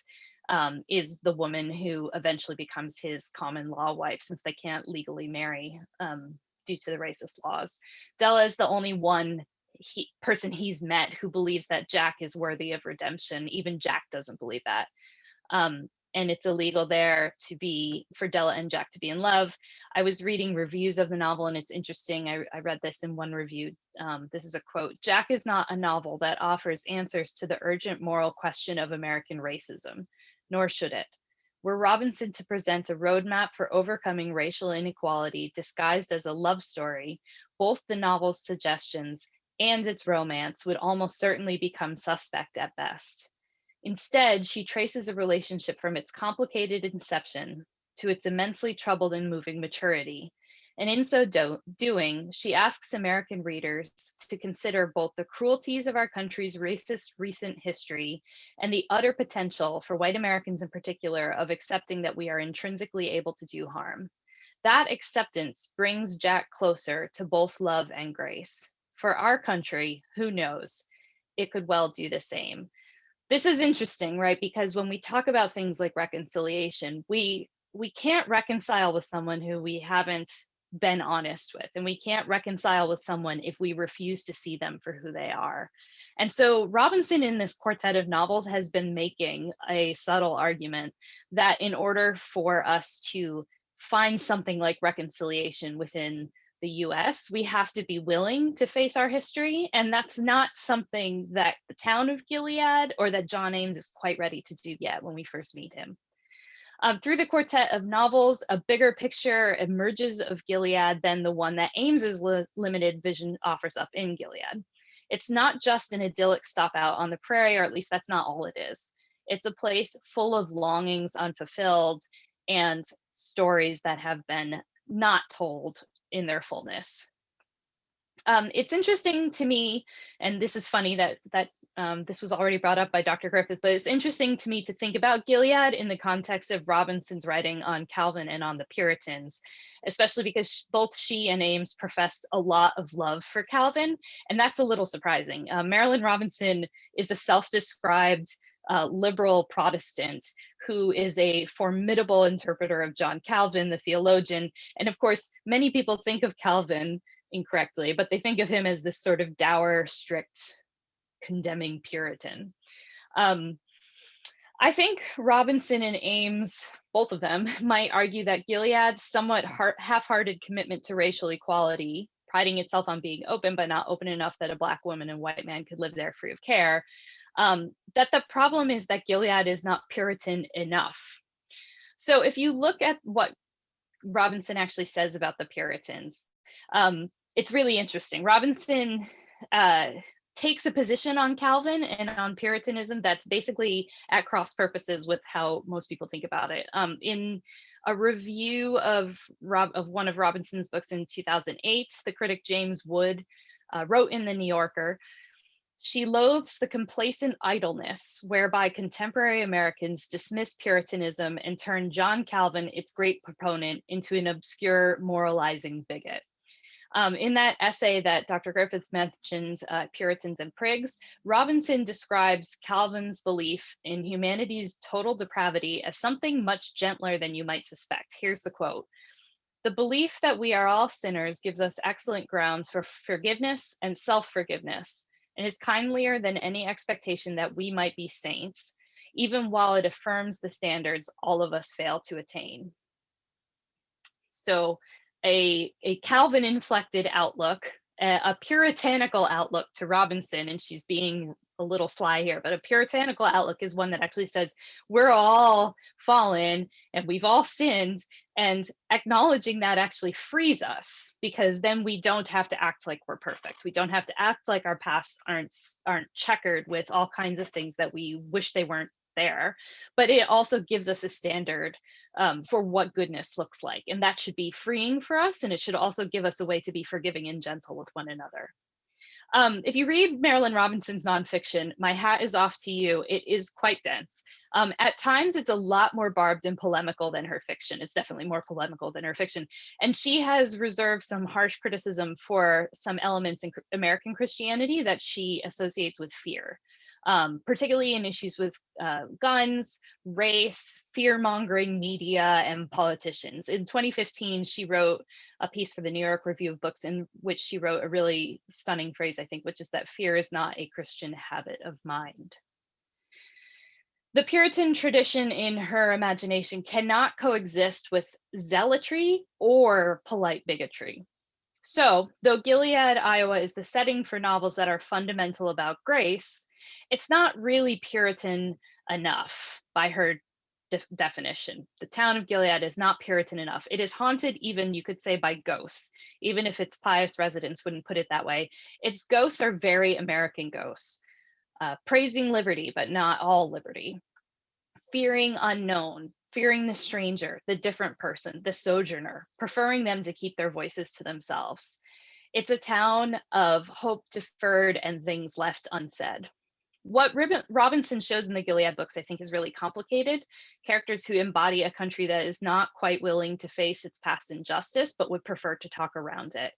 is the woman who eventually becomes his common law wife, since they can't legally marry due to the racist laws. Della is the only person he's met who believes that Jack is worthy of redemption. Even Jack doesn't believe that. And it's illegal there for Della and Jack to be in love. I was reading reviews of the novel, and it's interesting. I read this in one review. This is a quote: "Jack is not a novel that offers answers to the urgent moral question of American racism, nor should it. were Robinson to present a roadmap for overcoming racial inequality disguised as a love story, both the novel's suggestions and its romance would almost certainly become suspect at best. Instead, she traces a relationship from its complicated inception to its immensely troubled and moving maturity. And in so doing, she asks American readers to consider both the cruelties of our country's racist recent history and the utter potential for white Americans in particular of accepting that we are intrinsically able to do harm. That acceptance brings Jack closer to both love and grace. For our country, who knows, it could well do the same. This is interesting, right? Because when we talk about things like reconciliation, we can't reconcile with someone who we haven't been honest with, and we can't reconcile with someone if we refuse to see them for who they are. And so Robinson in this quartet of novels has been making a subtle argument that in order for us to find something like reconciliation within the US, we have to be willing to face our history. And that's not something that the town of Gilead or that John Ames is quite ready to do yet when we first meet him. Through the quartet of novels, a bigger picture emerges of Gilead than the one that Ames's limited vision offers up in Gilead. It's not just an idyllic stop out on the prairie, or at least that's not all it is. It's a place full of longings unfulfilled and stories that have been not told in their fullness. It's interesting to me, and this is funny that this was already brought up by Dr. Griffith, but it's interesting to me to think about Gilead in the context of Robinson's writing on Calvin and on the Puritans, especially because both she and Ames professed a lot of love for Calvin, and that's a little surprising. Marilynne Robinson is a self-described liberal Protestant who is a formidable interpreter of John Calvin, the theologian. And of course, many people think of Calvin incorrectly, but they think of him as this sort of dour, strict, condemning Puritan. I think Robinson and Ames, both of them, might argue that Gilead's somewhat half-hearted commitment to racial equality, priding itself on being open, but not open enough that a Black woman and white man could live there free of care, that the problem is that Gilead is not Puritan enough. So if you look at what Robinson actually says about the Puritans, it's really interesting. Robinson takes a position on Calvin and on Puritanism that's basically at cross purposes with how most people think about it. In a review of one of Robinson's books in 2008, the critic James Wood wrote in the New Yorker, "She loathes the complacent idleness whereby contemporary Americans dismiss Puritanism and turn John Calvin, its great proponent, into an obscure moralizing bigot." In that essay that Dr. Griffith mentioned, Puritans and Prigs, Robinson describes Calvin's belief in humanity's total depravity as something much gentler than you might suspect. Here's the quote: "The belief that we are all sinners gives us excellent grounds for forgiveness and self-forgiveness, and is kindlier than any expectation that we might be saints, even while it affirms the standards all of us fail to attain." So a Calvin-inflected outlook, a puritanical outlook to Robinson, and she's being a little sly here, but a puritanical outlook is one that actually says we're all fallen and we've all sinned, and acknowledging that actually frees us, because then we don't have to act like we're perfect. We don't have to act like our pasts aren't checkered with all kinds of things that we wish they weren't there, but it also gives us a standard for what goodness looks like, and that should be freeing for us, and it should also give us a way to be forgiving and gentle with one another. If you read Marilynne Robinson's nonfiction, my hat is off to you. It is quite dense. At times, it's a lot more barbed and polemical than her fiction. It's definitely more polemical than her fiction. And she has reserved some harsh criticism for some elements in American Christianity that she associates with fear. Particularly in issues with guns, race, fear-mongering media, and politicians. In 2015, she wrote a piece for the New York Review of Books in which she wrote a really stunning phrase, I think, which is that fear is not a Christian habit of mind. The Puritan tradition in her imagination cannot coexist with zealotry or polite bigotry. So, though Gilead, Iowa is the setting for novels that are fundamental about grace, it's not really Puritan enough by her definition. The town of Gilead is not Puritan enough. It is haunted, even you could say, by ghosts, even if its pious residents wouldn't put it that way. Its ghosts are very American ghosts, praising liberty, but not all liberty, fearing unknown, fearing the stranger, the different person, the sojourner, preferring them to keep their voices to themselves. It's a town of hope deferred and things left unsaid. What Robinson shows in the Gilead books, I think, is really complicated. Characters who embody a country that is not quite willing to face its past injustice, but would prefer to talk around it.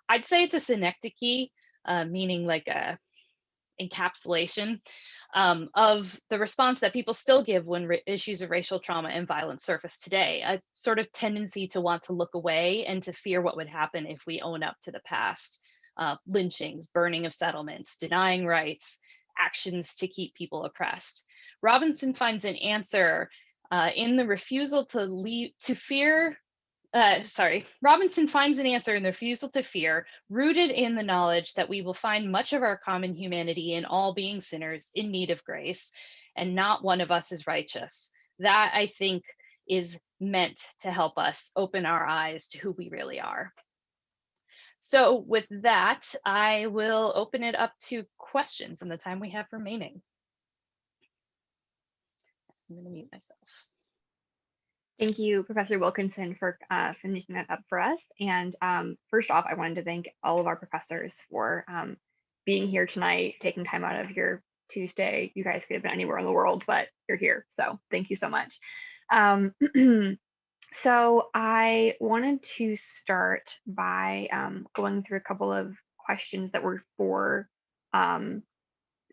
I'd say it's a synecdoche, meaning like a encapsulation of the response that people still give when issues of racial trauma and violence surface today, a sort of tendency to want to look away and to fear what would happen if we own up to the past. Lynchings, burning of settlements, denying rights, actions to keep people oppressed. Robinson finds an answer in the refusal to fear. Robinson finds an answer in the refusal to fear, rooted in the knowledge that we will find much of our common humanity in all being sinners in need of grace, and not one of us is righteous. That, I think, is meant to help us open our eyes to who we really are. So with that, I will open it up to questions in the time we have remaining. I'm going to mute myself. Thank you, Professor Wilkinson, for finishing that up for us. And first off, I wanted to thank all of our professors for being here tonight, taking time out of your Tuesday. You guys could have been anywhere in the world, but you're here. So thank you so much. So I wanted to start by going through a couple of questions that were for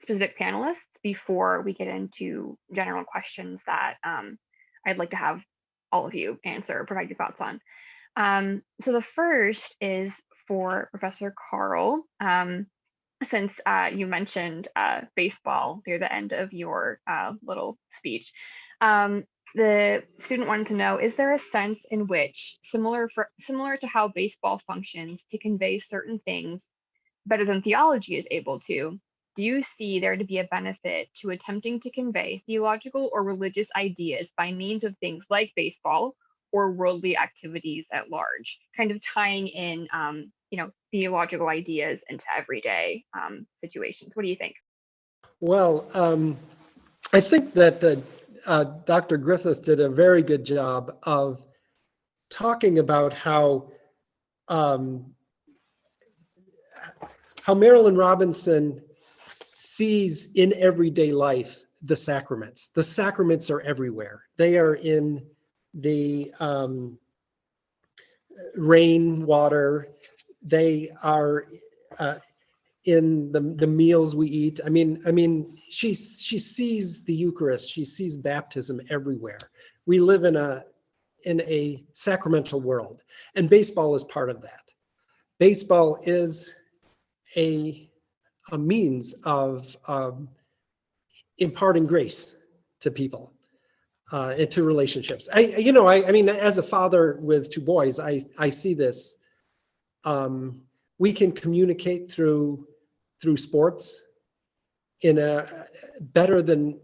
specific panelists before we get into general questions that I'd like to have all of you answer, provide your thoughts on. So the first is for Professor Carl. Since you mentioned baseball near the end of your little speech, the student wanted to know, is there a sense in which, similar to how baseball functions to convey certain things better than theology is able to, do you see there to be a benefit to attempting to convey theological or religious ideas by means of things like baseball or worldly activities at large, kind of tying in, theological ideas into everyday situations? What do you think? Well, I think that Dr. Griffith did a very good job of talking about how Marilyn Robinson sees in everyday life the sacraments. The sacraments are everywhere. They are in the rain, water. They are in the meals we eat. I mean, she sees the Eucharist. She sees baptism everywhere. We live in a sacramental world, and baseball is part of that. Baseball is a means of imparting grace to people, and to relationships. I mean, as a father with two boys, I see this. We can communicate through sports in a better than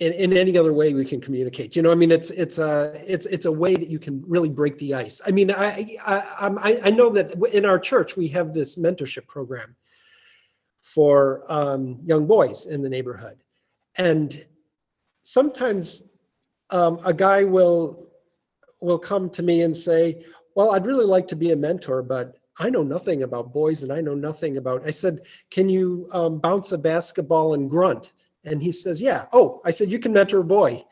in any other way we can communicate. I mean, it's a way that you can really break the ice. I mean, I know that in our church we have this mentorship program for young boys in the neighborhood, and sometimes a guy will come to me and say, well, I'd really like to be a mentor, but I know nothing about boys and I know nothing about, I said, can you bounce a basketball and grunt? And he says, yeah. Oh, I said, you can mentor a boy.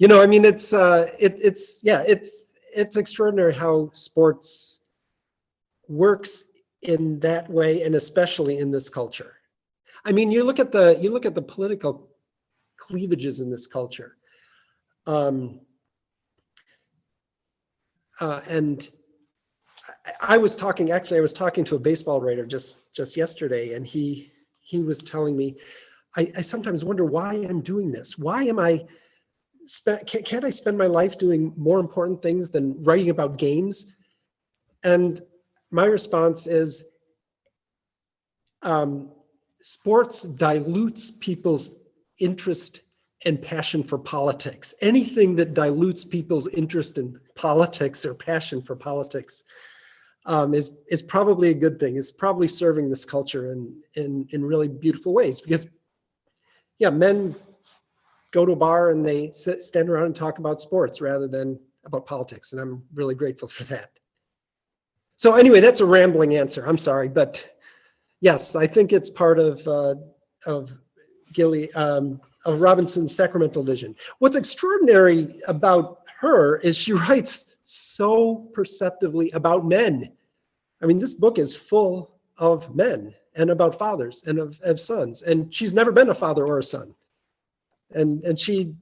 I mean, it's extraordinary how sports works in that way, and especially in this culture. I mean, you look at the political cleavages in this culture. And I was talking to a baseball writer just yesterday, and he was telling me, I sometimes wonder why I'm doing this. Why am I, can't I spend my life doing more important things than writing about games? And my response is, sports dilutes people's interest and passion for politics. Anything that dilutes people's interest in politics or passion for politics is probably a good thing. It's probably serving this culture in really beautiful ways, because yeah, men go to a bar and they stand around and talk about sports rather than about politics, and I'm really grateful for that. So anyway, that's a rambling answer. I'm sorry, but yes, I think it's part of Gilead, of Robinson's sacramental vision. What's extraordinary about her is she writes so perceptively about men. I mean, this book is full of men and about fathers and of sons, and she's never been a father or a son. And she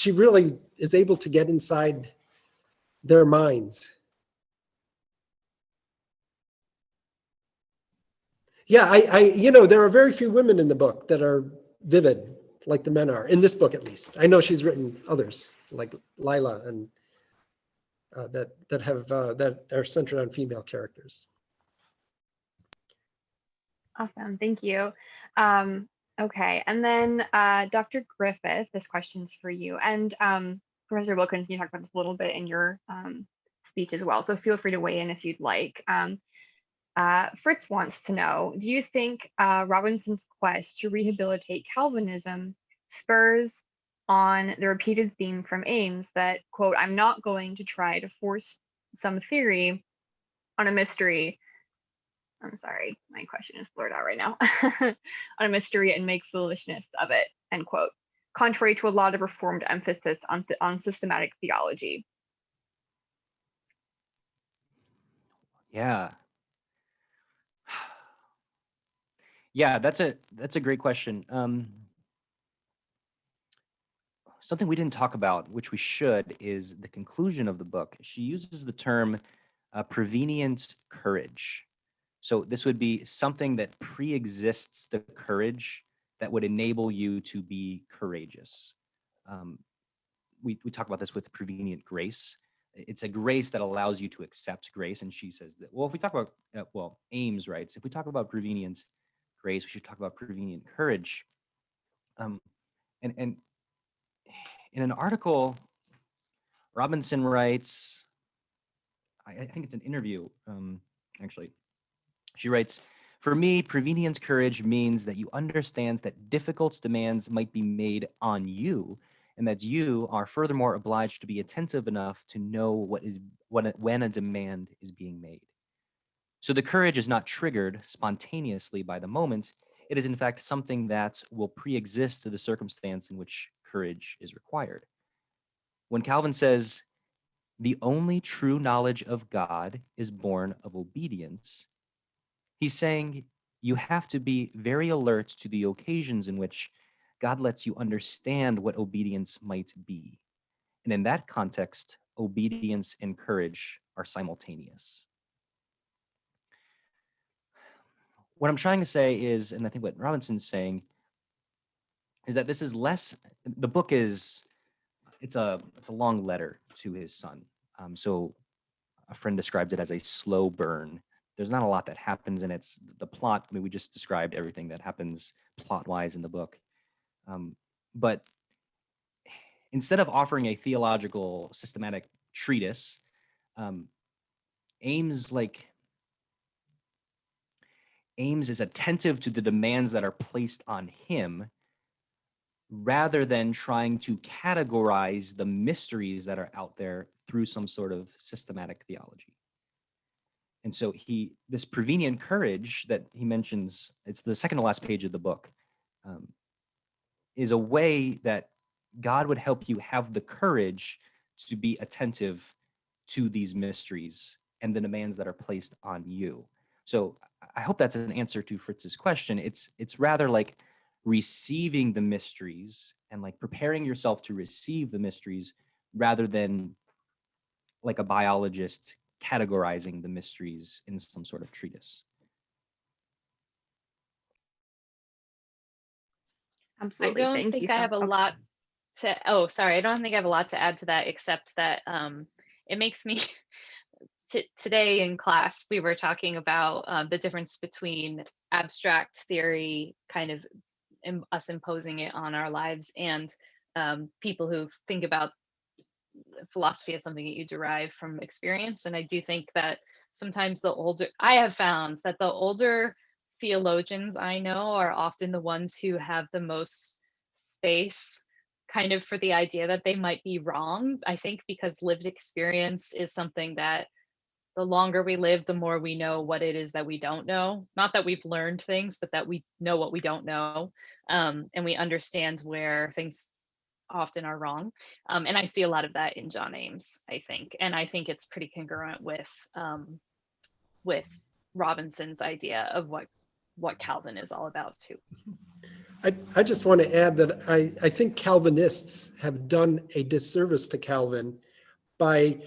really is able to get inside their minds. Yeah, there are very few women in the book that are vivid like the men are, in this book at least. I know she's written others like Lila and that are centered on female characters. Awesome, thank you. Okay, and then Dr. Griffith, this question's for you. And Professor Wilkins, you talked about this a little bit in your speech as well, so feel free to weigh in if you'd like. Fritz wants to know, do you think Robinson's quest to rehabilitate Calvinism spurs on the repeated theme from Ames that, quote, I'm not going to try to force some theory on a mystery. I'm sorry, my question is blurred out right now. On a mystery and make foolishness of it, end quote. Contrary to a lot of Reformed emphasis on systematic theology. Yeah. Yeah, that's a great question. Something we didn't talk about, which we should, is the conclusion of the book. She uses the term prevenient courage. So this would be something that pre-exists the courage that would enable you to be courageous. We talk about this with prevenient grace. It's a grace that allows you to accept grace. And she says that, well, if we talk about, Ames writes, if we talk about prevenient grace, we should talk about prevenient courage. And in an article, Robinson writes, I think it's an interview, actually. She writes, for me, prevenient courage means that you understand that difficult demands might be made on you, and that you are furthermore obliged to be attentive enough to know when a demand is being made. So the courage is not triggered spontaneously by the moment. It is in fact something that will pre-exist to the circumstance in which courage is required. When Calvin says, the only true knowledge of God is born of obedience, he's saying you have to be very alert to the occasions in which God lets you understand what obedience might be. And in that context, obedience and courage are simultaneous. What I'm trying to say is, and I think what Robinson's saying, is that this is less, the book is, it's a long letter to his son. So a friend described it as a slow burn. There's not a lot that happens in it. The plot, I mean, we just described everything that happens plot-wise in the book. But instead of offering a theological systematic treatise, Ames is attentive to the demands that are placed on him rather than trying to categorize the mysteries that are out there through some sort of systematic theology. And so this prevenient courage that he mentions, it's the second to last page of the book, is a way that God would help you have the courage to be attentive to these mysteries and the demands that are placed on you. So I hope that's an answer to Fritz's question. It's rather like receiving the mysteries and like preparing yourself to receive the mysteries rather than like a biologist categorizing the mysteries in some sort of treatise. Absolutely, I don't thank think you I so have a much. lot to, oh, sorry, I don't think I have a lot to add to that, except that it makes me, today in class, we were talking about the difference between abstract theory, kind of us imposing it on our lives, and people who think about philosophy as something that you derive from experience. And I do think that sometimes I have found that the older theologians I know are often the ones who have the most space kind of for the idea that they might be wrong. I think because lived experience is something that the longer we live, the more we know what it is that we don't know. Not that we've learned things, but that we know what we don't know. And we understand where things often are wrong. And I see a lot of that in John Ames, I think. And I think it's pretty congruent with Robinson's idea of what Calvin is all about too. I just want to add that I think Calvinists have done a disservice to Calvin by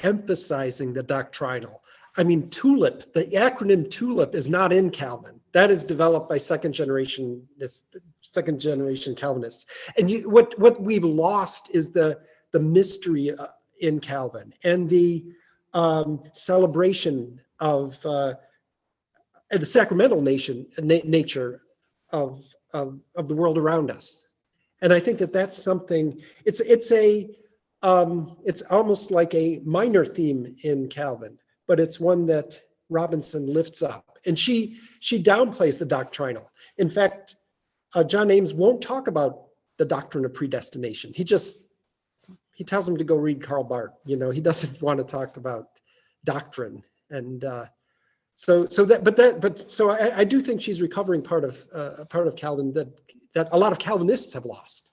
emphasizing the doctrinal. I mean, TULIP, the acronym TULIP is not in Calvin. That is developed by second generation Calvinists. And what we've lost is the mystery in Calvin and the celebration of the sacramental nature of the world around us. And I think that that's something. It's almost like a minor theme in Calvin, but it's one that Robinson lifts up. And she downplays the doctrinal. In fact, John Ames won't talk about the doctrine of predestination. He tells him to go read Karl Barth. He doesn't want to talk about doctrine. And so I do think she's recovering part of Calvin that a lot of Calvinists have lost.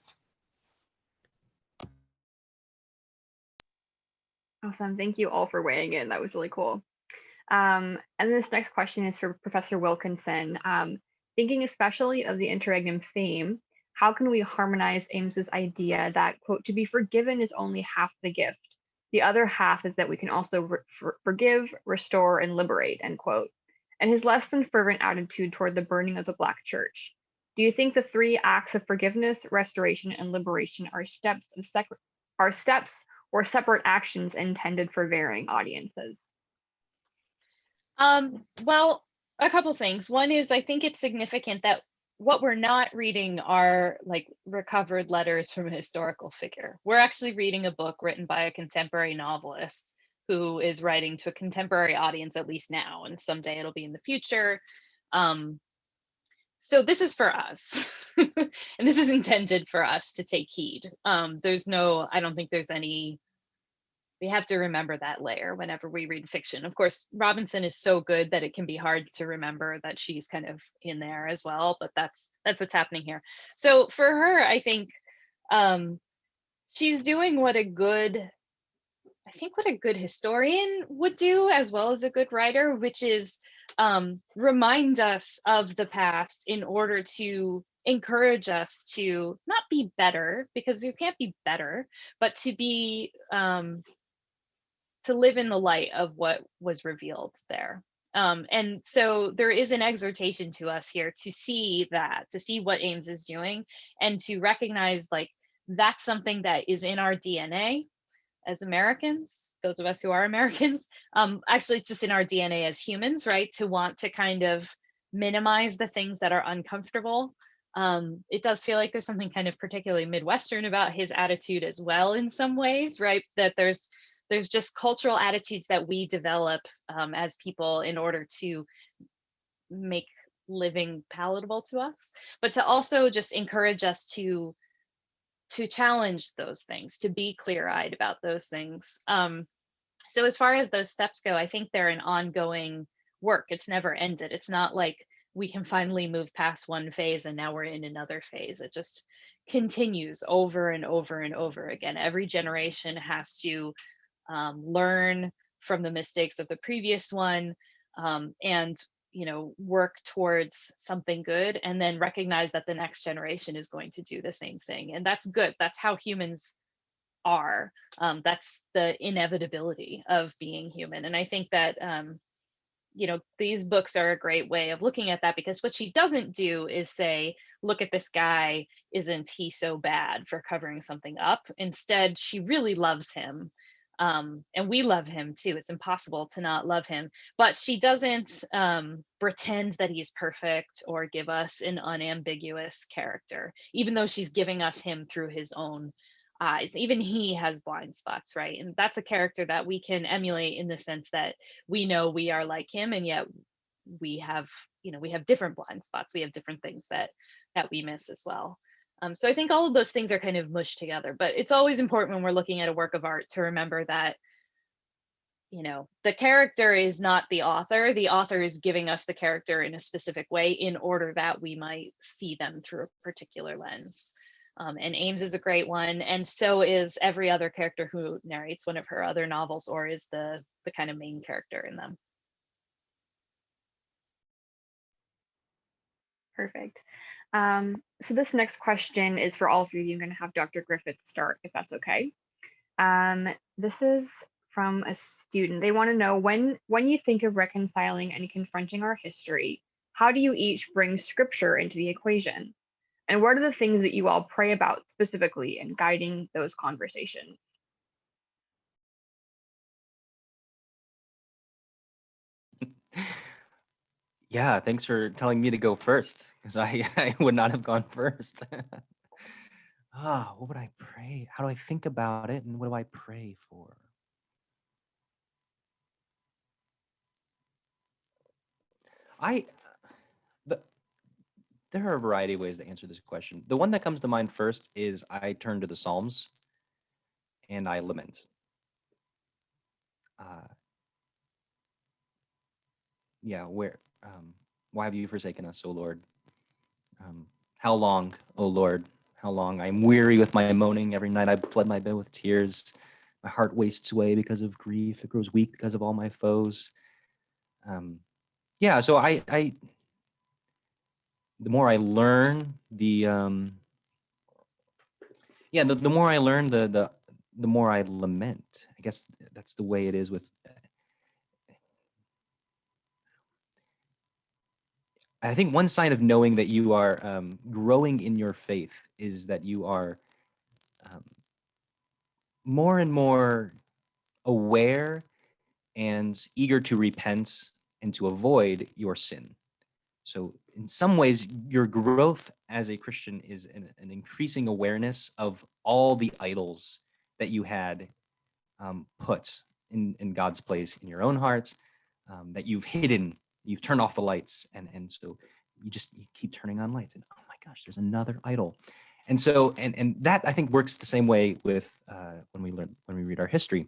Awesome. Thank you all for weighing in. That was really cool. And this next question is for Professor Wilkinson. Thinking especially of the interregnum theme, how can we harmonize Ames's idea that, quote, to be forgiven is only half the gift. The other half is that we can also forgive, restore, and liberate, end quote. And his less than fervent attitude toward the burning of the Black Church. Do you think the three acts of forgiveness, restoration, and liberation are steps or separate actions intended for varying audiences? Well, a couple things. One is I think it's significant that what we're not reading are like recovered letters from a historical figure. We're actually reading a book written by a contemporary novelist who is writing to a contemporary audience, at least now, and someday it'll be in the future. So this is for us, and this is intended for us to take heed. I don't think there's any, we have to remember that layer whenever we read fiction. Of course, Robinson is so good that it can be hard to remember that she's kind of in there as well, but that's what's happening here. So for her, I think she's doing what a good historian would do, as well as a good writer, which is remind us of the past in order to encourage us to not be better, because you can't be better, but to be to live in the light of what was revealed there. And so there is an exhortation to us here to see what Ames is doing, and to recognize like that's something that is in our DNA as Americans, those of us who are Americans. Actually, it's just in our DNA as humans, right? To want to kind of minimize the things that are uncomfortable. It does feel like there's something kind of particularly Midwestern about his attitude as well in some ways, right? That there's just cultural attitudes that we develop as people in order to make living palatable to us, but to also just encourage us to challenge those things, to be clear-eyed about those things. So as far as those steps go, I think they're an ongoing work. It's never ended. It's not like we can finally move past one phase and now we're in another phase. It just continues over and over and over again. Every generation has to learn from the mistakes of the previous one, and work towards something good, and then recognize that the next generation is going to do the same thing. And that's good. That's how humans are. That's the inevitability of being human. And I think that these books are a great way of looking at that, because what she doesn't do is say, look at this guy, isn't he so bad for covering something up? Instead, she really loves him. And we love him too. It's impossible to not love him. But she doesn't pretend that he's perfect or give us an unambiguous character, even though she's giving us him through his own eyes. Even he has blind spots, right? And that's a character that we can emulate in the sense that we know we are like him, and yet we have, we have different blind spots. We have different things that we miss as well. So I think all of those things are kind of mushed together, but it's always important when we're looking at a work of art to remember that, the character is not the author. The author is giving us the character in a specific way in order that we might see them through a particular lens. And Ames is a great one, and so is every other character who narrates one of her other novels or is the kind of main character in them. Perfect. So this next question is for all three of you. I'm going to have Dr. Griffith start, if that's okay. This is from a student. They want to know, when you think of reconciling and confronting our history, how do you each bring scripture into the equation? And what are the things that you all pray about specifically in guiding those conversations? Yeah, thanks for telling me to go first, because I would not have gone first. What would I pray? How do I think about it, and what do I pray for? I the, there are a variety of ways to answer this question. The one that comes to mind first is I turn to the Psalms and I lament. Uh, yeah, why have you forsaken us, O Lord? How long, O Lord? How long? I am weary with my moaning. Every night I flood my bed with tears. My heart wastes away because of grief. It grows weak because of all my foes. Yeah, so the more I learn, the more I learn, the more I lament. I guess that's the way it is with. I think one sign of knowing that you are growing in your faith is that you are um, more and more aware and eager to repent and to avoid your sin. So in some ways, your growth as a Christian is an increasing awareness of all the idols that you had put in God's place in your own heart, that you've hidden, you've turned off the lights, and so you keep turning on lights, and oh my gosh, there's another idol. And so and that I think works the same way with when we read our history.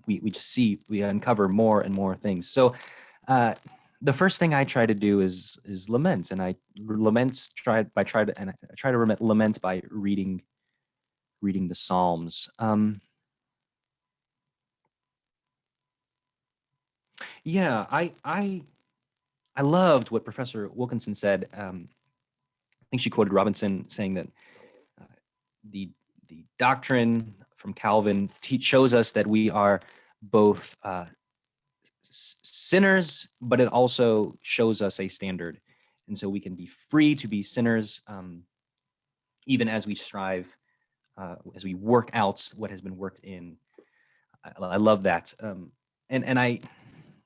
We uncover more and more things. So the first thing I try to do is lament, and I try to lament by reading the Psalms. Yeah, I loved what Professor Wilkinson said. I think she quoted Robinson saying that uh, the doctrine from Calvin shows us that we are both sinners, but it also shows us a standard, and so we can be free to be sinners, even as we strive, as we work out what has been worked in. I love that, and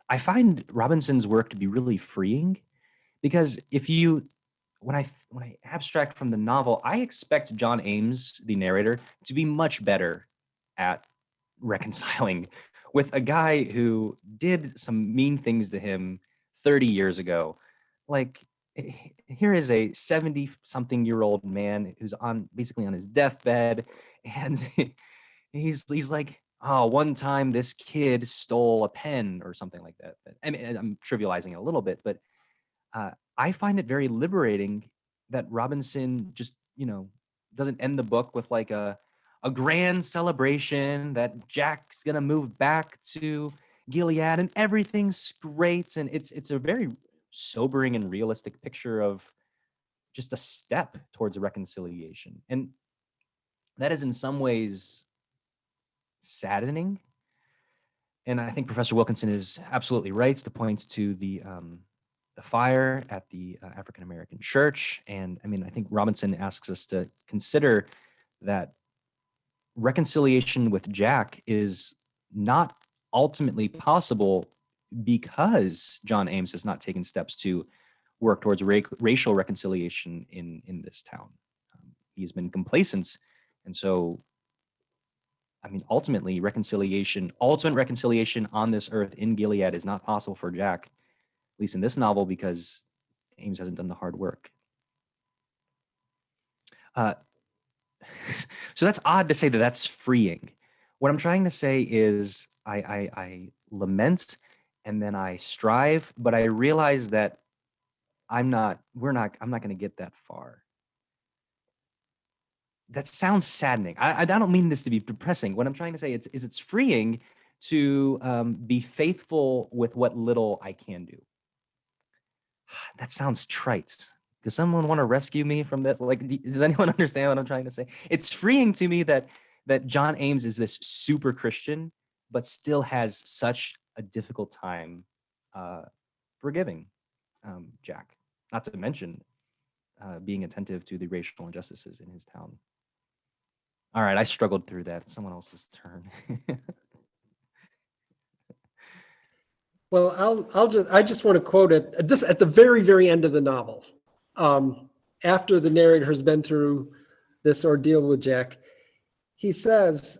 I find Robinson's work to be really freeing, because when I abstract from the novel, I expect John Ames, the narrator, to be much better at reconciling with a guy who did some mean things to him 30 years ago. Like, here is a 70-something-year-old man who's basically on his deathbed, and he's like, oh, one time this kid stole a pen or something like that. I mean, I'm trivializing it a little bit, but I find it very liberating that Robinson just, doesn't end the book with like a grand celebration that Jack's gonna move back to Gilead and everything's great. And it's a very sobering and realistic picture of just a step towards a reconciliation. And that is in some ways saddening. And I think Professor Wilkinson is absolutely right to point to the fire at the African American church. And I mean, I think Robinson asks us to consider that reconciliation with Jack is not ultimately possible because John Ames has not taken steps to work towards racial reconciliation in this town. He's been complacent, and so, I mean, ultimate reconciliation on this earth in Gilead is not possible for Jack, at least in this novel, because Ames hasn't done the hard work. So that's odd to say that that's freeing. What I'm trying to say is I lament and then I strive, but I realize that I'm not going to get that far. That sounds saddening. I don't mean this to be depressing. What I'm trying to say is it's freeing to be faithful with what little I can do. That sounds trite. Does someone want to rescue me from this? Like, does anyone understand what I'm trying to say? It's freeing to me that John Ames is this super Christian, but still has such a difficult time forgiving Jack. Not to mention being attentive to the racial injustices in his town. All right, I struggled through that. It's someone else's turn. Well, I just want to quote it at the very, very end of the novel. After the narrator has been through this ordeal with Jack, he says,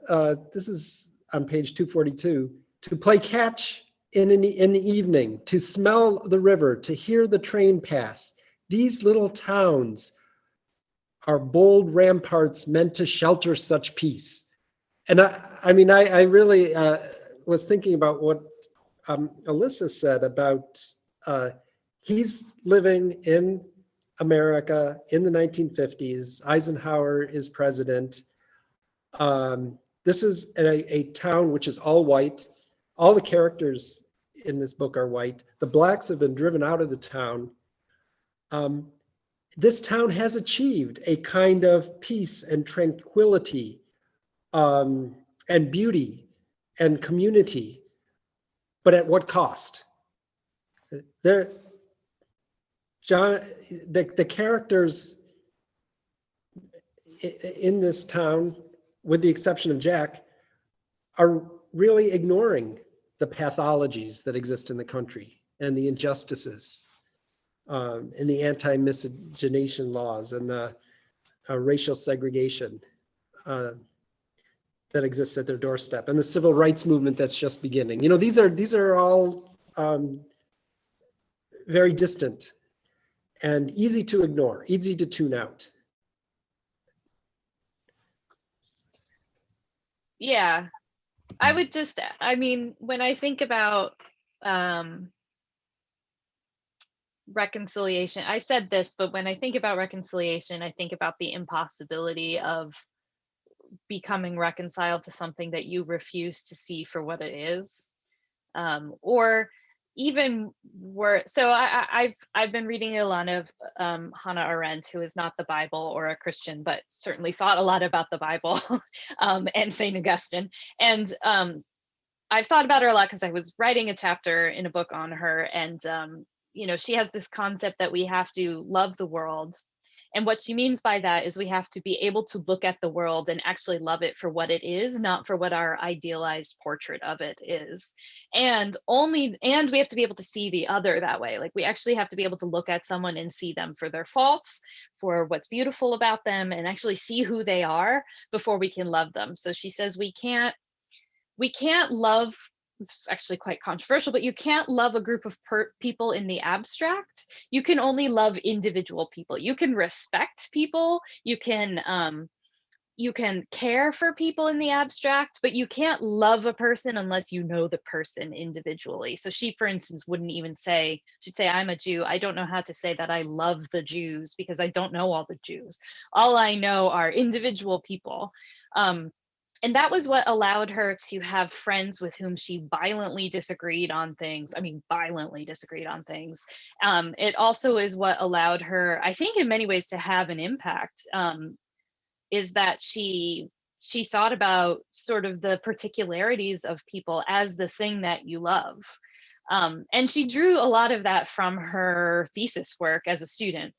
this is on page 242, to play catch in the evening, to smell the river, to hear the train pass. These little towns are bold ramparts meant to shelter such peace. And I really was thinking about what Alyssa said about he's living in America in the 1950s. Eisenhower is president. This is a town which is all white. All the characters in this book are white. The blacks have been driven out of the town. This town has achieved a kind of peace and tranquility and beauty and community. But at what cost? The characters in this town, with the exception of Jack, are really ignoring the pathologies that exist in the country and the injustices and the anti-miscegenation laws and the racial segregation that exists at their doorstep, and the civil rights movement that's just beginning. You know, these are all very distant and easy to ignore, easy to tune out. Yeah, I mean, when I think about reconciliation, I said this, but when I think about reconciliation, I think about the impossibility of becoming reconciled to something that you refuse to see for what it is, or even worse. So I've been reading a lot of Hannah Arendt, who is not the Bible or a Christian, but certainly thought a lot about the Bible, and Saint Augustine. And I've thought about her a lot because I was writing a chapter in a book on her, and you know, she has this concept that we have to love the world. And what she means by that is we have to be able to look at the world and actually love it for what it is, not for what our idealized portrait of it is. And we have to be able to see the other that way. Like, we actually have to be able to look at someone and see them for their faults, for what's beautiful about them, and actually see who they are before we can love them. So she says we can't love, this is actually quite controversial, but you can't love a group of people in the abstract. You can only love individual people. You can respect people, you can care for people in the abstract, but you can't love a person unless you know the person individually. So she, for instance, wouldn't even say, she'd say, I'm a Jew. I don't know how to say that I love the Jews because I don't know all the Jews. All I know are individual people. And that was what allowed her to have friends with whom she violently disagreed on things. I mean, violently disagreed on things. It also is what allowed her, I think, in many ways, to have an impact, is that she thought about sort of the particularities of people as the thing that you love. And she drew a lot of that from her thesis work as a student,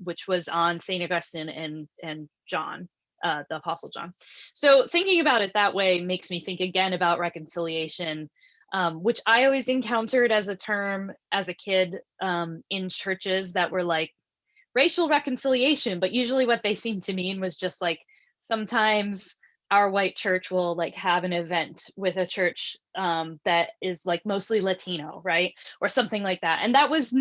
which was on St. Augustine and John. the Apostle John. So thinking about it that way makes me think again about reconciliation, which I always encountered as a term as a kid in churches that were like racial reconciliation, but usually what they seemed to mean was just like sometimes our white church will like have an event with a church that is like mostly Latino, right? Or something like that. And that was,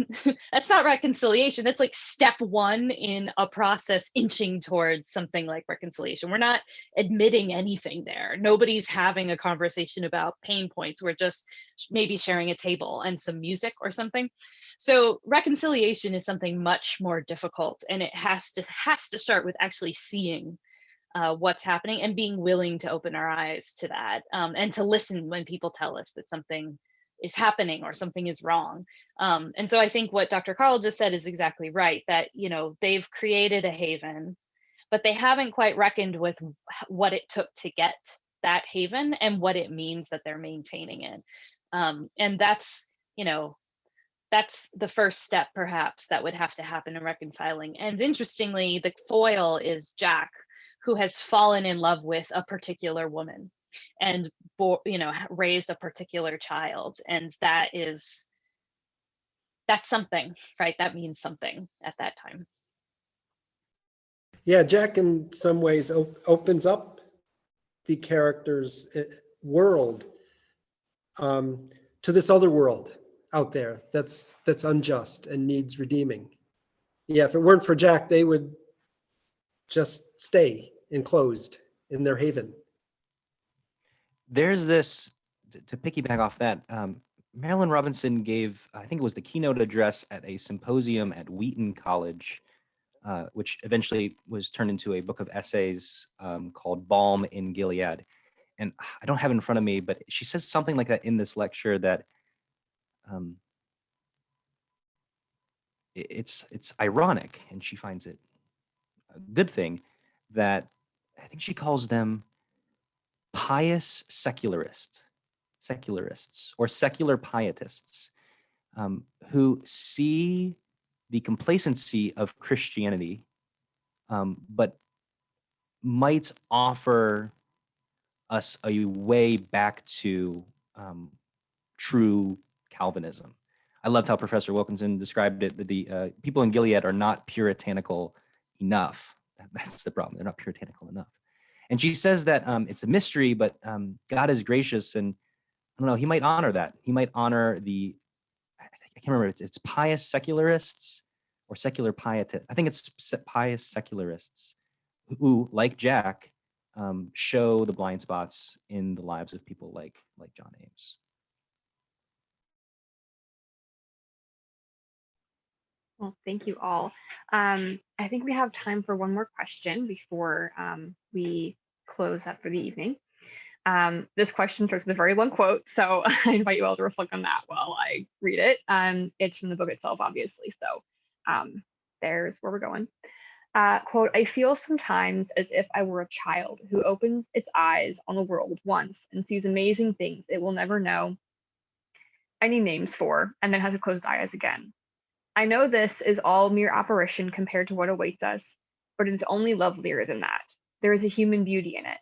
that's not reconciliation. That's like step one in a process inching towards something like reconciliation. We're not admitting anything there. Nobody's having a conversation about pain points. We're just maybe sharing a table and some music or something. So reconciliation is something much more difficult, and it has to start with actually seeing what's happening and being willing to open our eyes to that, and to listen when people tell us that something is happening or something is wrong. And so I think what Dr. Carl just said is exactly right, that, you know, they've created a haven, but they haven't quite reckoned with what it took to get that haven and what it means that they're maintaining it. And that's, you know, that's the first step perhaps that would have to happen in reconciling. And interestingly, the foil is Jack, who has fallen in love with a particular woman and raised a particular child. And that's something, right? That means something at that time. Yeah, Jack in some ways opens up the character's world to this other world out there that's unjust and needs redeeming. Yeah, if it weren't for Jack, they would just stay enclosed in their haven. There's this, to piggyback off that, Marilyn Robinson gave, I think it was the keynote address at a symposium at Wheaton College, which eventually was turned into a book of essays called Balm in Gilead. And I don't have it in front of me, but she says something like that in this lecture, that it's ironic, and she finds it a good thing, that I think she calls them pious secularists or secular pietists, who see the complacency of Christianity, but might offer us a way back to true Calvinism. I loved how Professor Wilkinson described it, that the people in Gilead are not puritanical enough. That's the problem. They're not puritanical enough. And she says that it's a mystery, but God is gracious, and I don't know, he might honor that. He might honor I can't remember, it's pious secularists or secular pietists. I think it's pious secularists who, like Jack, show the blind spots in the lives of people like John Ames. Well, thank you all. I think we have time for one more question before we close up for the evening. This question starts with a very long quote, so I invite you all to reflect on that while I read it. It's from the book itself, obviously, so there's where we're going. Quote, "I feel sometimes as if I were a child who opens its eyes on the world once and sees amazing things it will never know any names for, and then has to close its eyes again. I know this is all mere apparition compared to what awaits us, but it's only lovelier than that. There is a human beauty in it.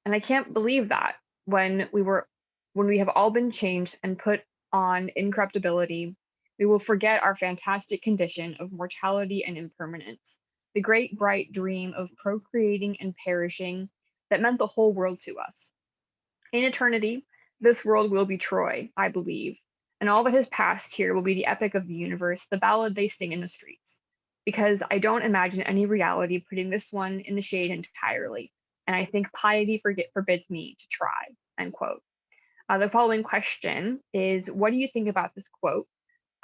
And I can't believe that when we have all been changed and put on incorruptibility, we will forget our fantastic condition of mortality and impermanence, the great bright dream of procreating and perishing that meant the whole world to us. In eternity, this world will be Troy, I believe, and all that has passed here will be the epic of the universe, the ballad they sing in the streets, because I don't imagine any reality putting this one in the shade entirely, and I think piety forbids me to try," end quote. The following question is, what do you think about this quote?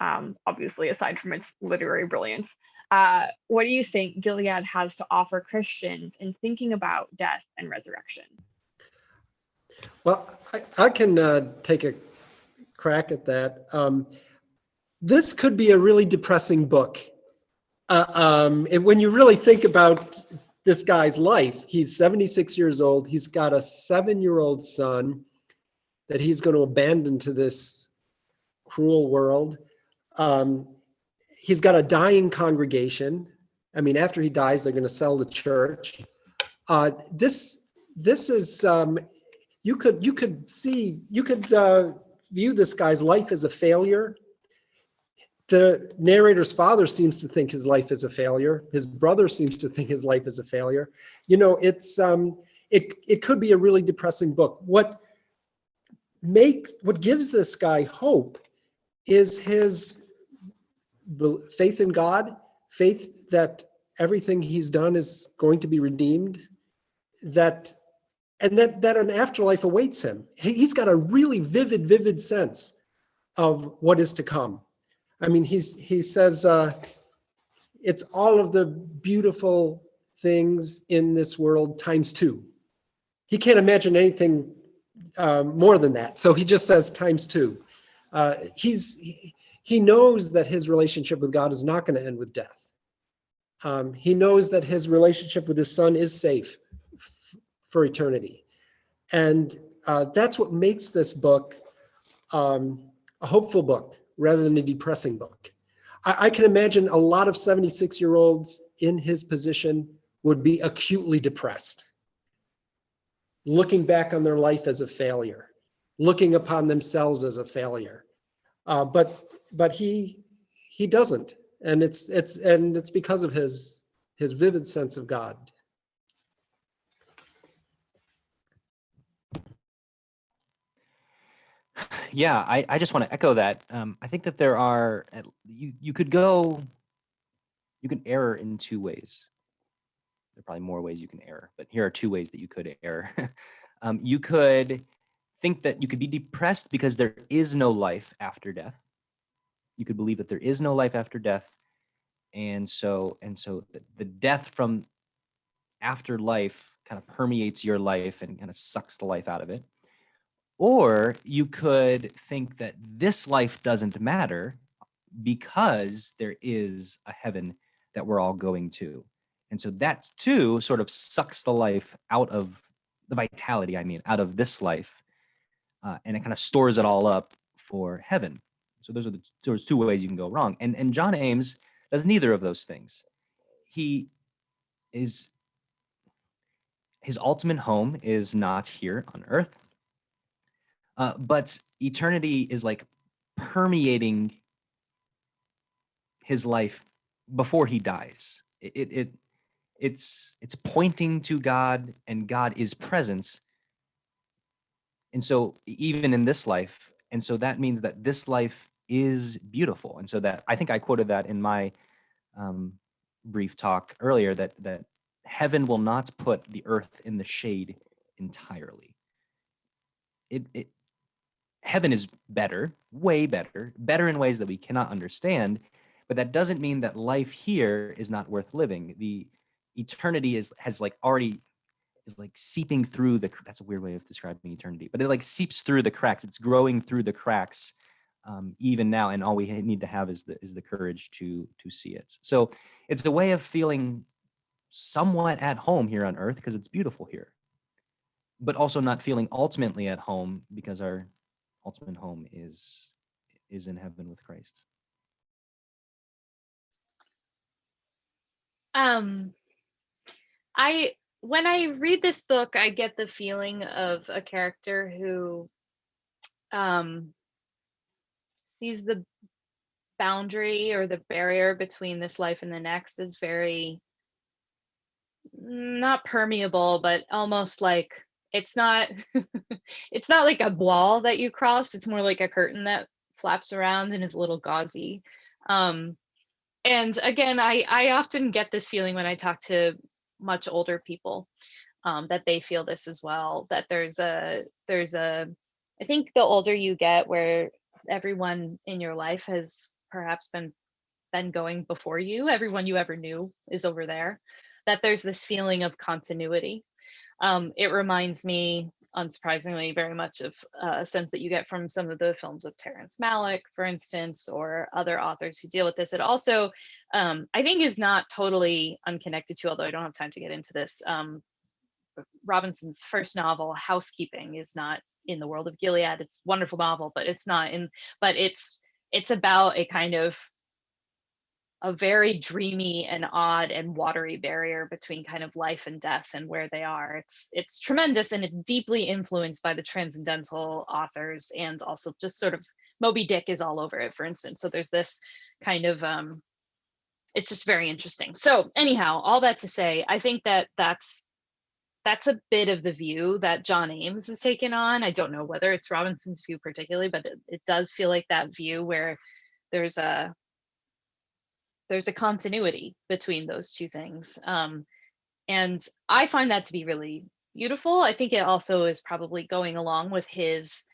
Obviously, aside from its literary brilliance, what do you think Gilead has to offer Christians in thinking about death and resurrection? Well, I can take a crack at that. This could be a really depressing book. When you really think about this guy's life, he's 76 years old. He's got a 7-year-old son that he's going to abandon to this cruel world. He's got a dying congregation. I mean, after he dies, they're going to sell the church. This is you could view this guy's life as a failure. The narrator's father seems to think his life is a failure. His brother seems to think his life is a failure. You know, it could be a really depressing book. What gives this guy hope is his faith in God, faith that everything he's done is going to be redeemed, that an afterlife awaits him. He's got a really vivid sense of what is to come. I mean, he says it's all of the beautiful things in this world times two. He can't imagine anything more than that, so he just says times two. He knows that his relationship with God is not going to end with death. He knows that his relationship with his son is safe for eternity. And that's what makes this book a hopeful book rather than a depressing book. I can imagine a lot of 76-year-olds in his position would be acutely depressed, looking back on their life as a failure, looking upon themselves as a failure. But he doesn't, and it's because of his vivid sense of God. Yeah, I just want to echo that. I think that there are, you can err in two ways. There are probably more ways you can err, but here are two ways that you could err. You could think that you could be depressed because there is no life after death. You could believe that there is no life after death, and so the death from afterlife kind of permeates your life and kind of sucks the life out of it. Or you could think that this life doesn't matter because there is a heaven that we're all going to. And so that too sort of sucks the life out of the vitality, out of this life, and it kind of stores it all up for heaven. So there's two ways you can go wrong. And John Ames does neither of those things. His ultimate home is not here on earth. But eternity is like permeating his life before he dies. It's pointing to God, and God is presence. And so even in this life, and so that means that this life is beautiful. And so that, I think I quoted that in my brief talk earlier, that heaven will not put the earth in the shade entirely. Heaven is better, way better in ways that we cannot understand, but that doesn't mean that life here is not worth living. The eternity is like seeping through that's a weird way of describing eternity, but it like seeps through the cracks. It's growing through the cracks even now, and all we need to have is the courage to see it. So it's a way of feeling somewhat at home here on earth because it's beautiful here, but also not feeling ultimately at home because our ultimate home is in heaven with Christ. When I read this book, I get the feeling of a character who sees the boundary or the barrier between this life and the next as very not permeable, but almost like it's not it's not like a wall that you cross. It's more like a curtain that flaps around and is a little gauzy. And again, I often get this feeling when I talk to much older people, that they feel this as well, that there's a I think the older you get, where everyone in your life has perhaps been going before you, everyone you ever knew is over there, that there's this feeling of continuity. It reminds me, unsurprisingly, very much of a sense that you get from some of the films of Terrence Malick, for instance, or other authors who deal with this. It also, I think, is not totally unconnected to, although I don't have time to get into this, Robinson's first novel, Housekeeping, is not in the world of Gilead. It's a wonderful novel, but it's not in, but it's about a kind of a very dreamy and odd and watery barrier between kind of life and death and where they are. It's tremendous, and it's deeply influenced by the transcendental authors, and also just sort of Moby Dick is all over it, for instance. So there's this kind of it's just very interesting. So anyhow, all that to say, I think that that's a bit of the view that John Ames has taken on. I don't know whether it's Robinson's view particularly, but it does feel like that view where there's a continuity between those two things. And I find that to be really beautiful. I think it also is probably going along with his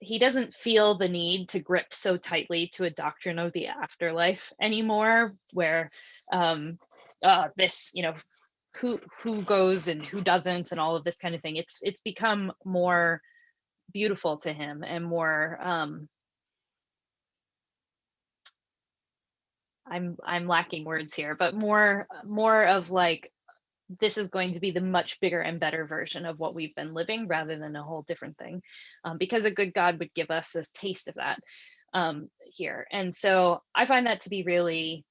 he doesn't feel the need to grip so tightly to a doctrine of the afterlife anymore, where this, who goes and who doesn't and all of this kind of thing. It's become more beautiful to him and more I'm lacking words here, but more of like, this is going to be the much bigger and better version of what we've been living, rather than a whole different thing, because a good God would give us a taste of that here. And so I find that to be really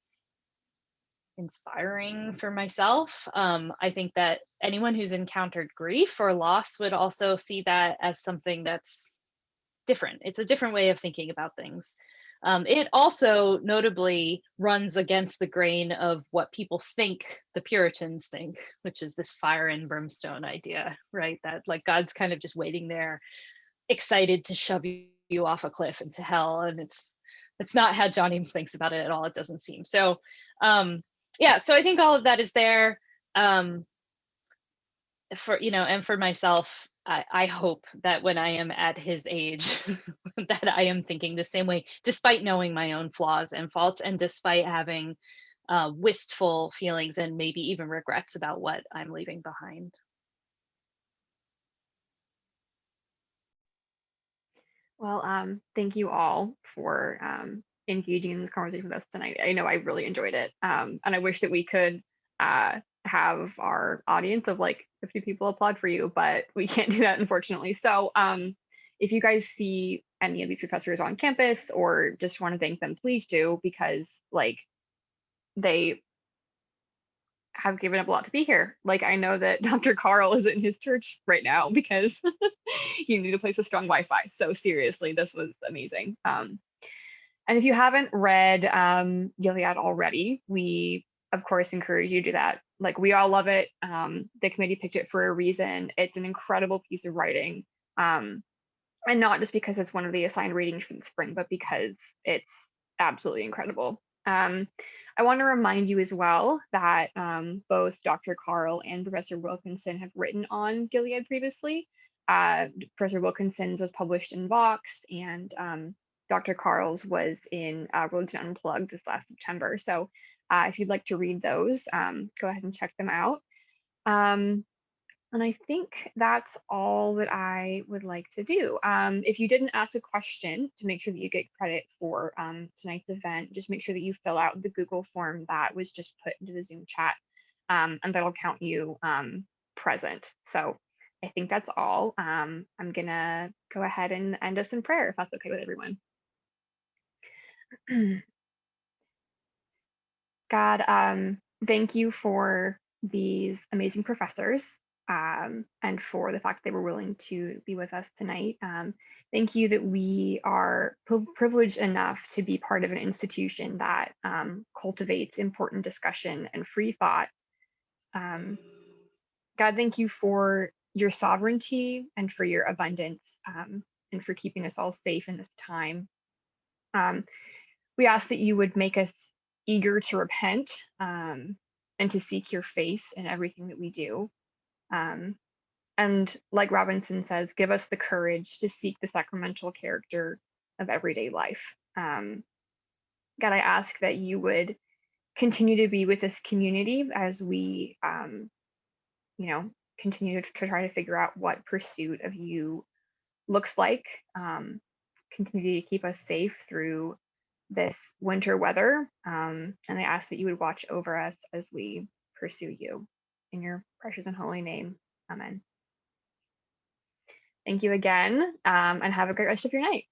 inspiring for myself. I think that anyone who's encountered grief or loss would also see that as something that's different. It's a different way of thinking about things. It also notably runs against the grain of what people think the Puritans think, which is this fire and brimstone idea, right? That like God's kind of just waiting there, excited to shove you off a cliff into hell. And it's not how John Ames thinks about it at all, it doesn't seem. So yeah, so I think all of that is there. And for myself, I hope that when I am at his age, that I am thinking the same way, despite knowing my own flaws and faults, and despite having wistful feelings and maybe even regrets about what I'm leaving behind. Well, thank you all for engaging in this conversation with us tonight. I know I really enjoyed it, and I wish that we could have our audience of like 50 people applaud for you, but we can't do that, unfortunately. So if you guys see any of these professors on campus or just want to thank them, please do, because like they have given up a lot to be here. Like I know that Dr. Carl is in his church right now because he needed a place with strong Wi-Fi. So seriously, this was amazing. And if you haven't read Gilead already, we of course encourage you to do that. Like we all love it. The committee picked it for a reason. It's an incredible piece of writing. And not just because it's one of the assigned readings for the spring, but because it's absolutely incredible. I want to remind you as well that both Dr. Carl and Professor Wilkinson have written on Gilead previously. Professor Wilkinson's was published in Vox, and Dr. Carl's was in Religion Unplugged this last September. So if you'd like to read those, go ahead and check them out. And I think that's all that I would like to do. If you didn't ask a question, to make sure that you get credit for tonight's event, just make sure that you fill out the Google form that was just put into the Zoom chat, and that'll count you present. So I think that's all. I'm gonna go ahead and end us in prayer, if that's okay with everyone. God, thank you for these amazing professors. And for the fact they were willing to be with us tonight. Thank you that we are privileged enough to be part of an institution that cultivates important discussion and free thought. God, thank you for your sovereignty and for your abundance, and for keeping us all safe in this time. We ask that you would make us eager to repent and to seek your face in everything that we do. And like Robinson says, give us the courage to seek the sacramental character of everyday life. God, I ask that you would continue to be with this community as we, continue to try to figure out what pursuit of you looks like. Continue to keep us safe through this winter weather. And I ask that you would watch over us as we pursue you. In your precious and holy name. Amen. Thank you again, and have a great rest of your night.